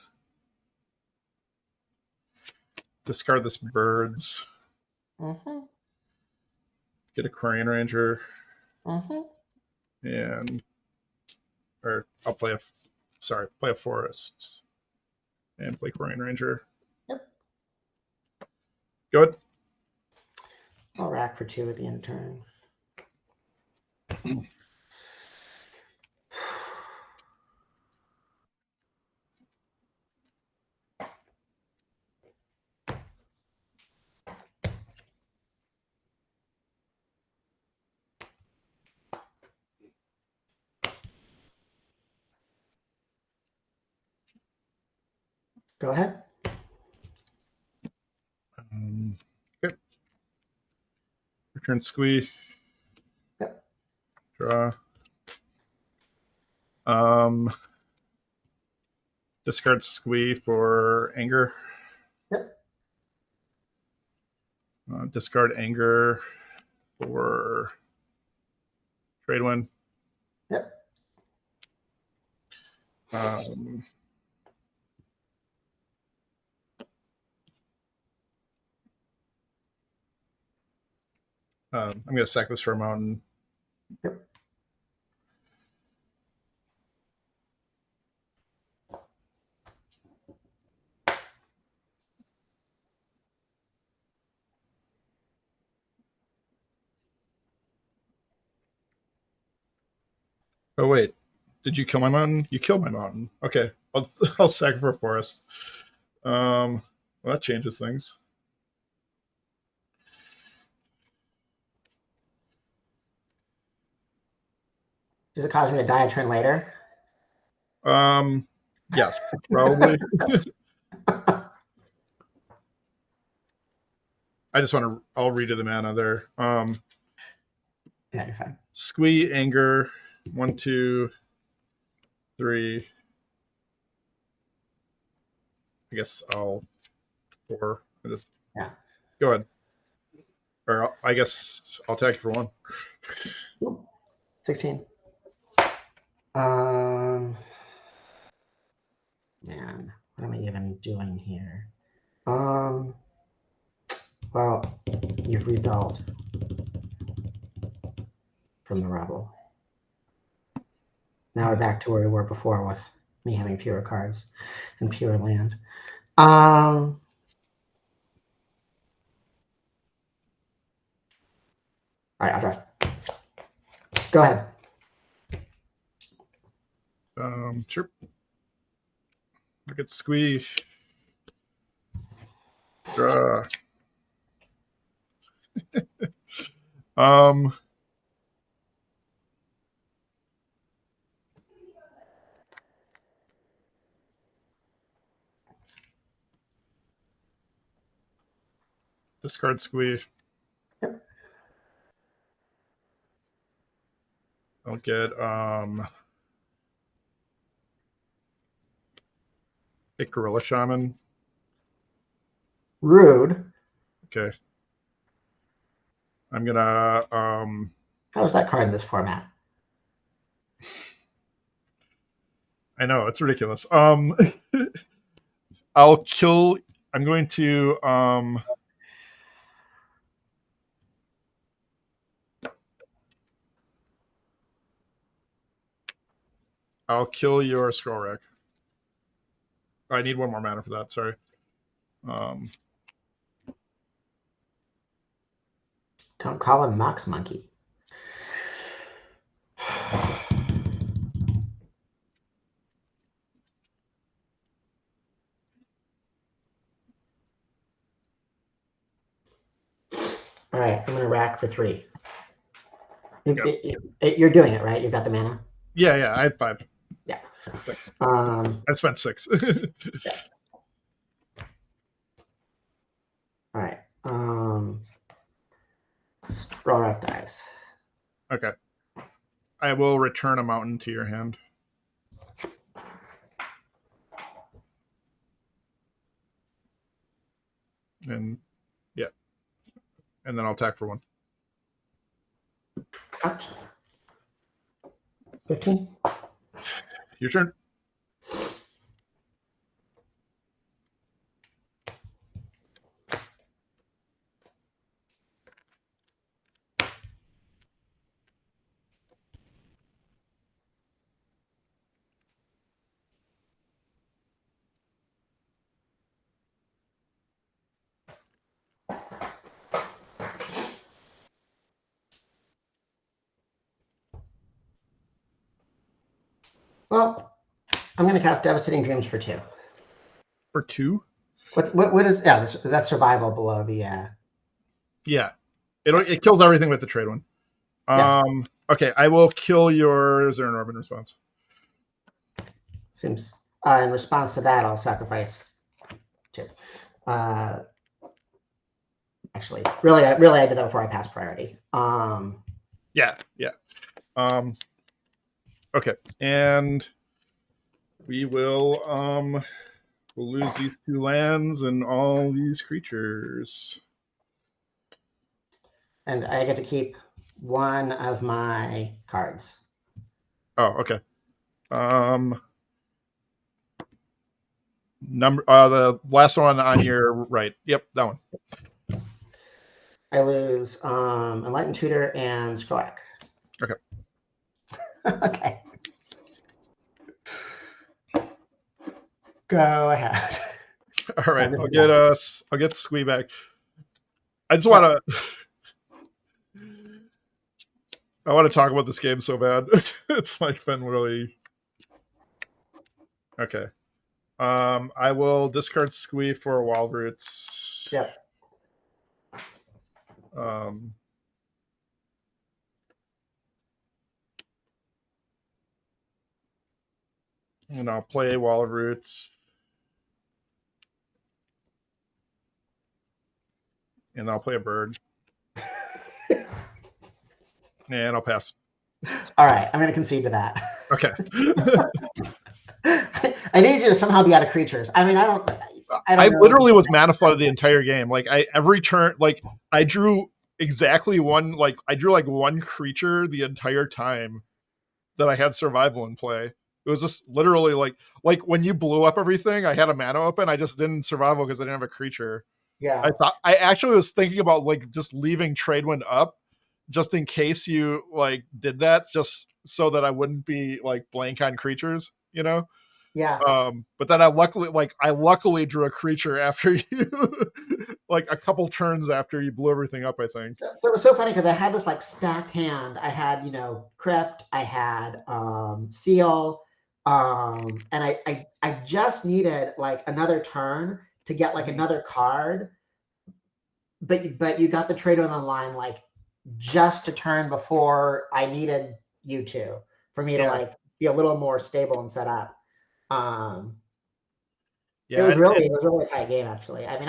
Speaker 2: discard this birds.
Speaker 1: Mm-hmm.
Speaker 2: Get a Quirion Ranger.
Speaker 1: Mm-hmm.
Speaker 2: And I'll play a forest. And play Quirion Ranger.
Speaker 1: Yep.
Speaker 2: Good.
Speaker 1: I'll rack for 2 at the end of turn. Go ahead.
Speaker 2: Okay. Return Squee.
Speaker 1: Yep.
Speaker 2: Draw. Discard Squee for anger.
Speaker 1: Yep.
Speaker 2: Discard anger for Tradewind.
Speaker 1: Yep.
Speaker 2: I'm going to sack this for a mountain.
Speaker 1: Yep.
Speaker 2: Oh wait, did you kill my mountain? You killed my mountain. Okay, I'll sack for a forest. Well, that changes things.
Speaker 1: Does it cause me to die a turn later?
Speaker 2: Yes, probably. I just want to. I'll redo the mana there.
Speaker 1: Yeah, you're fine.
Speaker 2: Squee, anger, 1, 2, 3. I guess I'll 4.
Speaker 1: Yeah.
Speaker 2: Go ahead. Or I guess I'll attack you for 1.
Speaker 1: 16. Man, what am I even doing here? Well, you've rebuilt from the rubble. Now we're back to where we were before with me having fewer cards and pure land. All right, I'll draw. Go ahead.
Speaker 2: Sure. Look at Squee. Draw. Discard Squee.
Speaker 1: Yep.
Speaker 2: I'll get a Gorilla Shaman.
Speaker 1: Rude.
Speaker 2: Okay. I'm gonna
Speaker 1: How is that card in this format?
Speaker 2: I know, it's ridiculous. I'll kill I'm going to I'll kill your scroll rack. I need 1 more mana for that, sorry.
Speaker 1: Don't call him Mox Monkey. All right, I'm going to rack for 3. You're doing it, right? You've got the mana?
Speaker 2: Yeah, I had 5.
Speaker 1: Yeah.
Speaker 2: Thanks.
Speaker 1: I
Speaker 2: spent 6.
Speaker 1: Yeah. All right. Scroll rack dice.
Speaker 2: Okay. I will return a mountain to your hand. And yeah. And then I'll attack for 1.
Speaker 1: Ouch. 15.
Speaker 2: Your turn.
Speaker 1: Well, I'm going to cast Devastating Dreams for 2.
Speaker 2: For 2?
Speaker 1: What is... Yeah, that's survival below the...
Speaker 2: Yeah. It kills everything with the trade one.
Speaker 1: Yeah.
Speaker 2: Okay, I will kill your Zern Orb in response.
Speaker 1: Seems... in response to that, I'll sacrifice 2. Actually, really, I did that before I passed priority.
Speaker 2: Yeah. Okay, and we will we'll lose these 2 lands and all these creatures.
Speaker 1: And I get to keep 1 of my cards.
Speaker 2: Oh, okay. The last one on your right. Yep, that one.
Speaker 1: I lose Enlightened Tutor and Squee.
Speaker 2: Okay.
Speaker 1: Okay. Go ahead.
Speaker 2: All right, I'll get Squee back. I just want to I want to talk about this game so bad. It's like been really okay. I will discard Squee for Wild Roots.
Speaker 1: Yep.
Speaker 2: And I'll play Wild Roots. And I'll play a bird. And I'll pass.
Speaker 1: All right, I'm going to concede to that.
Speaker 2: Okay.
Speaker 1: I need you to somehow be out of creatures. I mean, I
Speaker 2: literally was mana flooded the entire game. Like every turn, like I drew exactly one. Like I drew like one creature the entire time that I had survival in play. It was just literally like when you blew up everything, I had a mana open. I just didn't survival because I didn't have a creature.
Speaker 1: Yeah.
Speaker 2: I actually was thinking about like just leaving Tradewind up just in case you like did that, just so that I wouldn't be like blank on creatures, you know?
Speaker 1: Yeah.
Speaker 2: But then I luckily drew a creature after you like a couple turns after you blew everything up, I think.
Speaker 1: So it was so funny because I had this like stacked hand. I had, Crypt, I had Seal, and I just needed like another turn to get like another card. But you got the Trader on the line like just a turn before I needed you two for me to like be a little more stable and set up. It was really a tight game actually. I mean,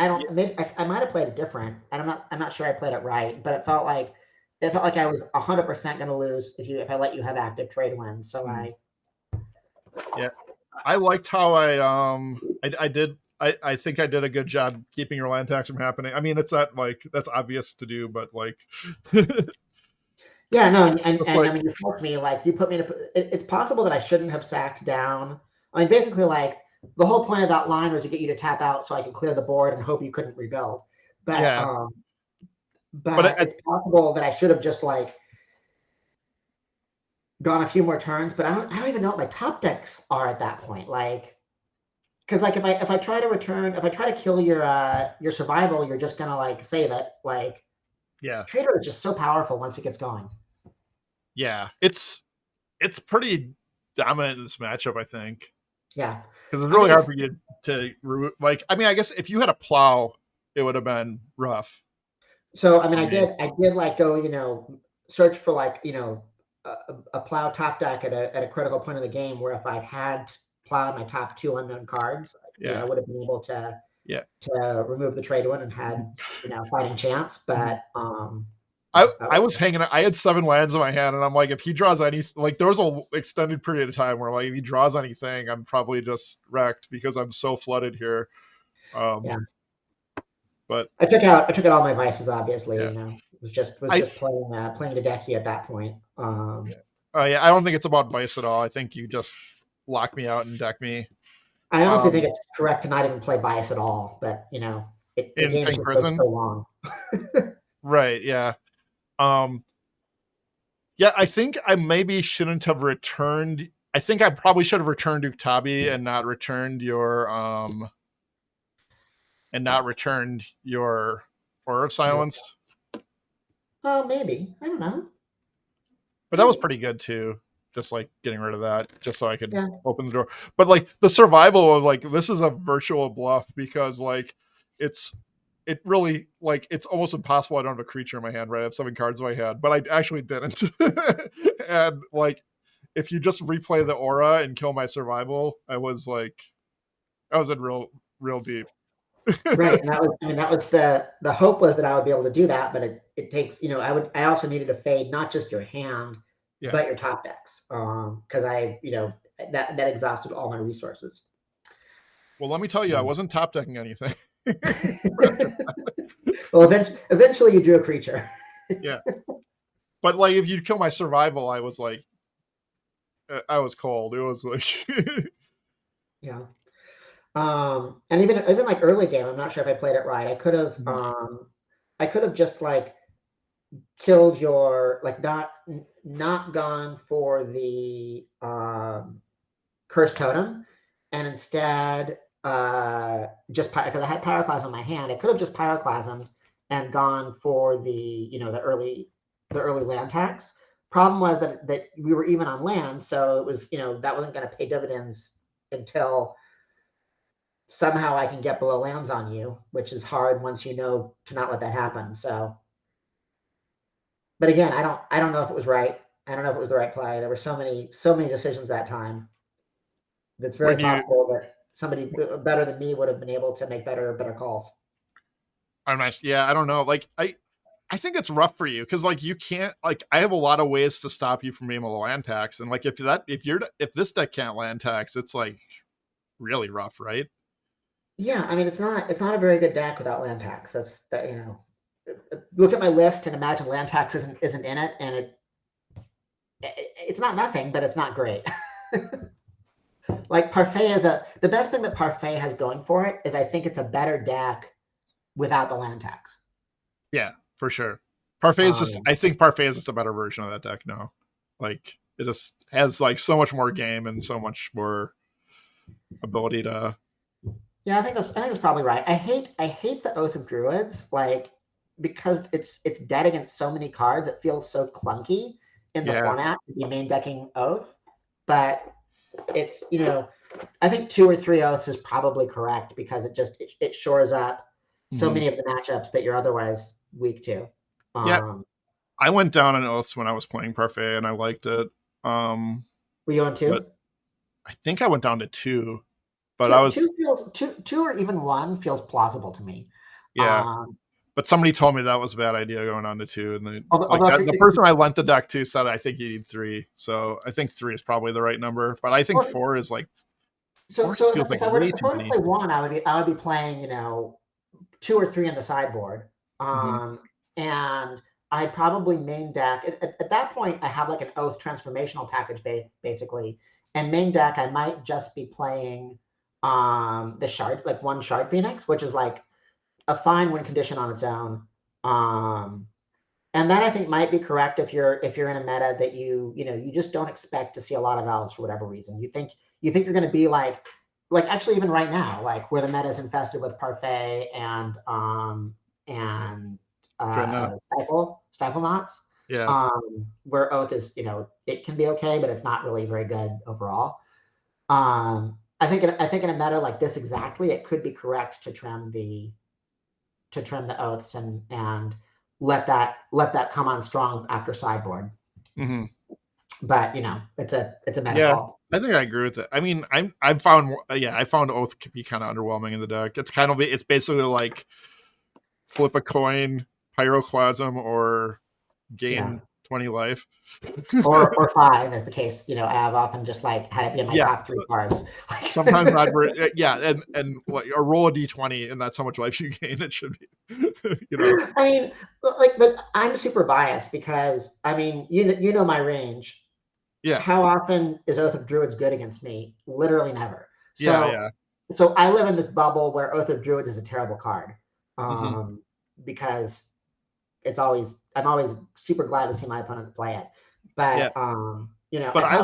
Speaker 1: I might have played it different, and I'm not sure I played it right, but it felt like I was 100% going to lose if I let you have active trade wins. So
Speaker 2: I liked how I did. I think I did a good job keeping your land tax from happening. I mean, it's not like that's obvious to do, but like,
Speaker 1: yeah, no, and like, I mean, you forced me. Like, you put me in it's possible that I shouldn't have sacked down. I mean, basically, like the whole point of that line was to get you to tap out so I could clear the board and hope you couldn't rebuild. But
Speaker 2: yeah.
Speaker 1: But it's possible that I should have just like gone a few more turns. But I don't even know what my top decks are at that point. Like. Because like if I try to kill your survival, you're just gonna like save it. Like Trader is just so powerful once it gets going.
Speaker 2: Yeah, it's pretty dominant in this matchup, I think.
Speaker 1: Yeah,
Speaker 2: because it's really hard for you to like. I mean, I guess if you had a plow, it would have been rough.
Speaker 1: So I mean, I did like go search for like a plow top deck at a critical point of the game where if I'd had plowed my top 2 unknown cards, I would have been able to remove the trade one and had fighting chance. But
Speaker 2: I was hanging. I had 7 lands in my hand, and I'm like, if he draws anything, like there was an extended period of time where like if he draws anything, I'm probably just wrecked because I'm so flooded here. But
Speaker 1: I took out all my vices. Obviously, was just playing the deck at that point.
Speaker 2: I don't think it's about vice at all. I think you just lock me out and deck me.
Speaker 1: I honestly think it's correct to not even play bias at all, but the game's just so long.
Speaker 2: Right, yeah. I think I maybe shouldn't have returned. I think I probably should have returned Uktabi and not returned your Fur of Silence.
Speaker 1: Oh, maybe. I don't know.
Speaker 2: But that was pretty good too. Just like getting rid of that, just so I could open the door. But like the survival of like this is a virtual bluff because like it really like it's almost impossible. I don't have a creature in my hand, right? I have 7 cards in my hand, but I actually didn't. And like if you just replay the aura and kill my survival, I was in real deep.
Speaker 1: Right, and that was the hope was that I would be able to do that, but it takes I also needed to fade not just your hand but your top decks because I that exhausted all my resources.
Speaker 2: Well, let me tell you, I wasn't top decking anything.
Speaker 1: Well, eventually you drew a creature.
Speaker 2: Yeah, but like if you kill my survival, I was like, I was cold. It was like,
Speaker 1: yeah. And even like early game, I'm not sure if I played it right. I could have just like killed your like not gone for the Cursed Totem, and instead just because I had Pyroclasm in my hand, I could have just Pyroclasmed and gone for the the early land tax. Problem was that we were even on land, so it was, that wasn't going to pay dividends until somehow I can get below lands on you, which is hard once you know to not let that happen. So, but again, I don't know if it was right. I don't know if it was the right play. There were so many decisions that time. That's very possible that somebody better than me would have been able to make better calls.
Speaker 2: I'm not. Yeah, I don't know. Like I think it's rough for you because like you can't like I have a lot of ways to stop you from being able to land tax, and like if this deck can't land tax, it's like really rough, right?
Speaker 1: Yeah, I mean it's not a very good deck without land tax. That's that look at my list and imagine land tax isn't in it, and it's not nothing, but it's not great. Like Parfait is the best thing that Parfait has going for it is I think it's a better deck without the land tax.
Speaker 2: Yeah, for sure. Parfait is just I think Parfait is just a better version of that deck now. Like it just has like so much more game and so much more ability to.
Speaker 1: Yeah, I think that's probably right. I hate the Oath of Druids, like because it's dead against so many cards. It feels so clunky in the format to be main decking Oath, but it's I think 2 or 3 Oaths is probably correct because it shores up so many of the matchups that you're otherwise weak to.
Speaker 2: Yeah, I went down on Oaths when I was playing Parfait and I liked it.
Speaker 1: Were you on 2?
Speaker 2: I think I went down to 2, but I was
Speaker 1: 2 or even 1 feels plausible to me.
Speaker 2: Yeah. But somebody told me that was a bad idea going on to 2, and
Speaker 1: the
Speaker 2: person I lent the deck to said I think you need 3. So I think 3 is probably the right number. But I think 4 is like
Speaker 1: so
Speaker 2: feels like
Speaker 1: if I were
Speaker 2: way
Speaker 1: to
Speaker 2: too many.
Speaker 1: play 1, I would be playing 2 or 3 in the sideboard, and I'd probably main deck at that point. I have like an Oath transformational package basically, and main deck I might just be playing the shard, like 1 Shard Phoenix, which is like a fine win condition on its own. And that I think might be correct if you're in a meta that you just don't expect to see a lot of elves for whatever reason. You think you're going to be like actually even right now, like where the meta is infested with Parfait and Stifle Knots.
Speaker 2: Yeah.
Speaker 1: Where Oath is, it can be okay, but it's not really very good overall. I think in a meta like this exactly, it could be correct to trim the Oaths and let that come on strong after sideboard. But it's a meta call.
Speaker 2: I think I agree with it. I mean, I found Oath could be kind of underwhelming in the deck. It's basically like flip a coin, Pyroclasm, or gain 20 life.
Speaker 1: or 5 as the case. I have often just like had it be in my top 3 cards.
Speaker 2: Sometimes and like a roll a d20 and that's how much life you gain. It should be.
Speaker 1: I mean, but I'm super biased because I mean, my range.
Speaker 2: Yeah.
Speaker 1: How often is Oath of Druids good against me? Literally never.
Speaker 2: So,
Speaker 1: So I live in this bubble where Oath of Druids is a terrible card, because I'm always super glad to see my opponents play it. But
Speaker 2: but I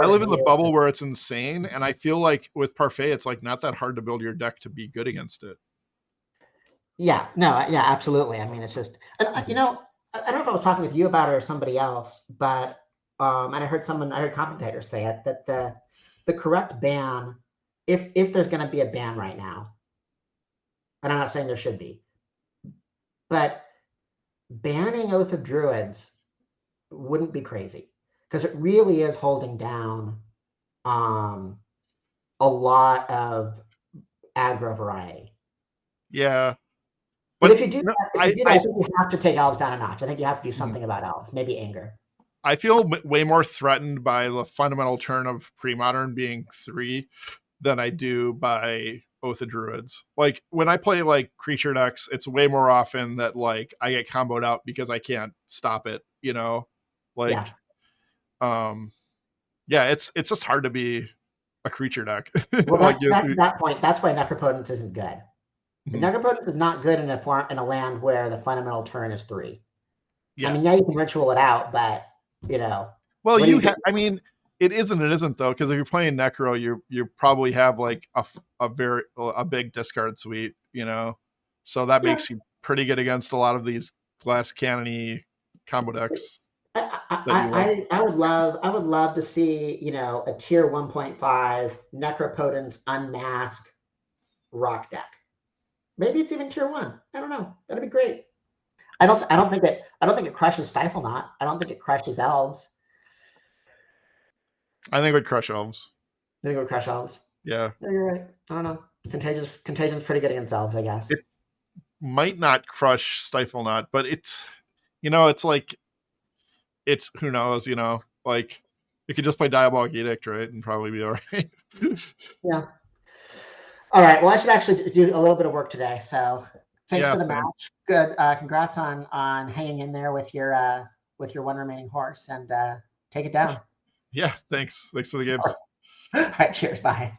Speaker 2: live in the bubble where it's insane, and I feel like with Parfait, it's like not that hard to build your deck to be good against it.
Speaker 1: Yeah, no, yeah, absolutely. I mean, it's just, and I don't know if I was talking with you about it or somebody else, but and I heard commentators say it, that the correct ban, if there's going to be a ban right now, and I'm not saying there should be, but banning Oath of Druids wouldn't be crazy because it really is holding down a lot of aggro variety.
Speaker 2: Yeah.
Speaker 1: But if you do that, I think you have to take elves down a notch. I think you have to do something about elves, maybe anger.
Speaker 2: I feel way more threatened by the fundamental turn of Premodern being 3 than I do by Oath of Druids. Like when I play like creature decks, it's way more often that like I get comboed out because I can't stop it, Like it's just hard to be a creature deck.
Speaker 1: Well, that point, that's why Necropotence isn't good. Necropotence is not good in a land where the fundamental turn is 3. Yeah. I mean, you can ritual it out, but
Speaker 2: Well, I mean, it isn't though, because if you're playing Necro, you probably have like a big discard suite, so that makes you pretty good against a lot of these glass cannon-y combo decks. that you like?
Speaker 1: I would love to see, you know, a tier 1.5 Necropotence Unmask rock deck. Maybe it's even tier 1. I don't know. That'd be great. I don't think it crushes Stifle Knot. I don't think it crushes Elves.
Speaker 2: I think it would crush Elves.
Speaker 1: I think it would crush Elves.
Speaker 2: Yeah.
Speaker 1: No, you're right. I don't know. Contagion's pretty good against Elves, I guess.
Speaker 2: It might not crush Stifle Knot, but it's, you know, it's like, it's, who knows, you know, like, you could just play Diabolic Edict, right, and probably be all right.
Speaker 1: Yeah. All right. Well, I should actually do a little bit of work today. So thanks
Speaker 2: Yeah,
Speaker 1: for the
Speaker 2: thanks.
Speaker 1: match. Good. Congrats on hanging in there with your one remaining horse, and take it down.
Speaker 2: Yeah, thanks. Thanks for the games.
Speaker 1: All right. Cheers. Bye.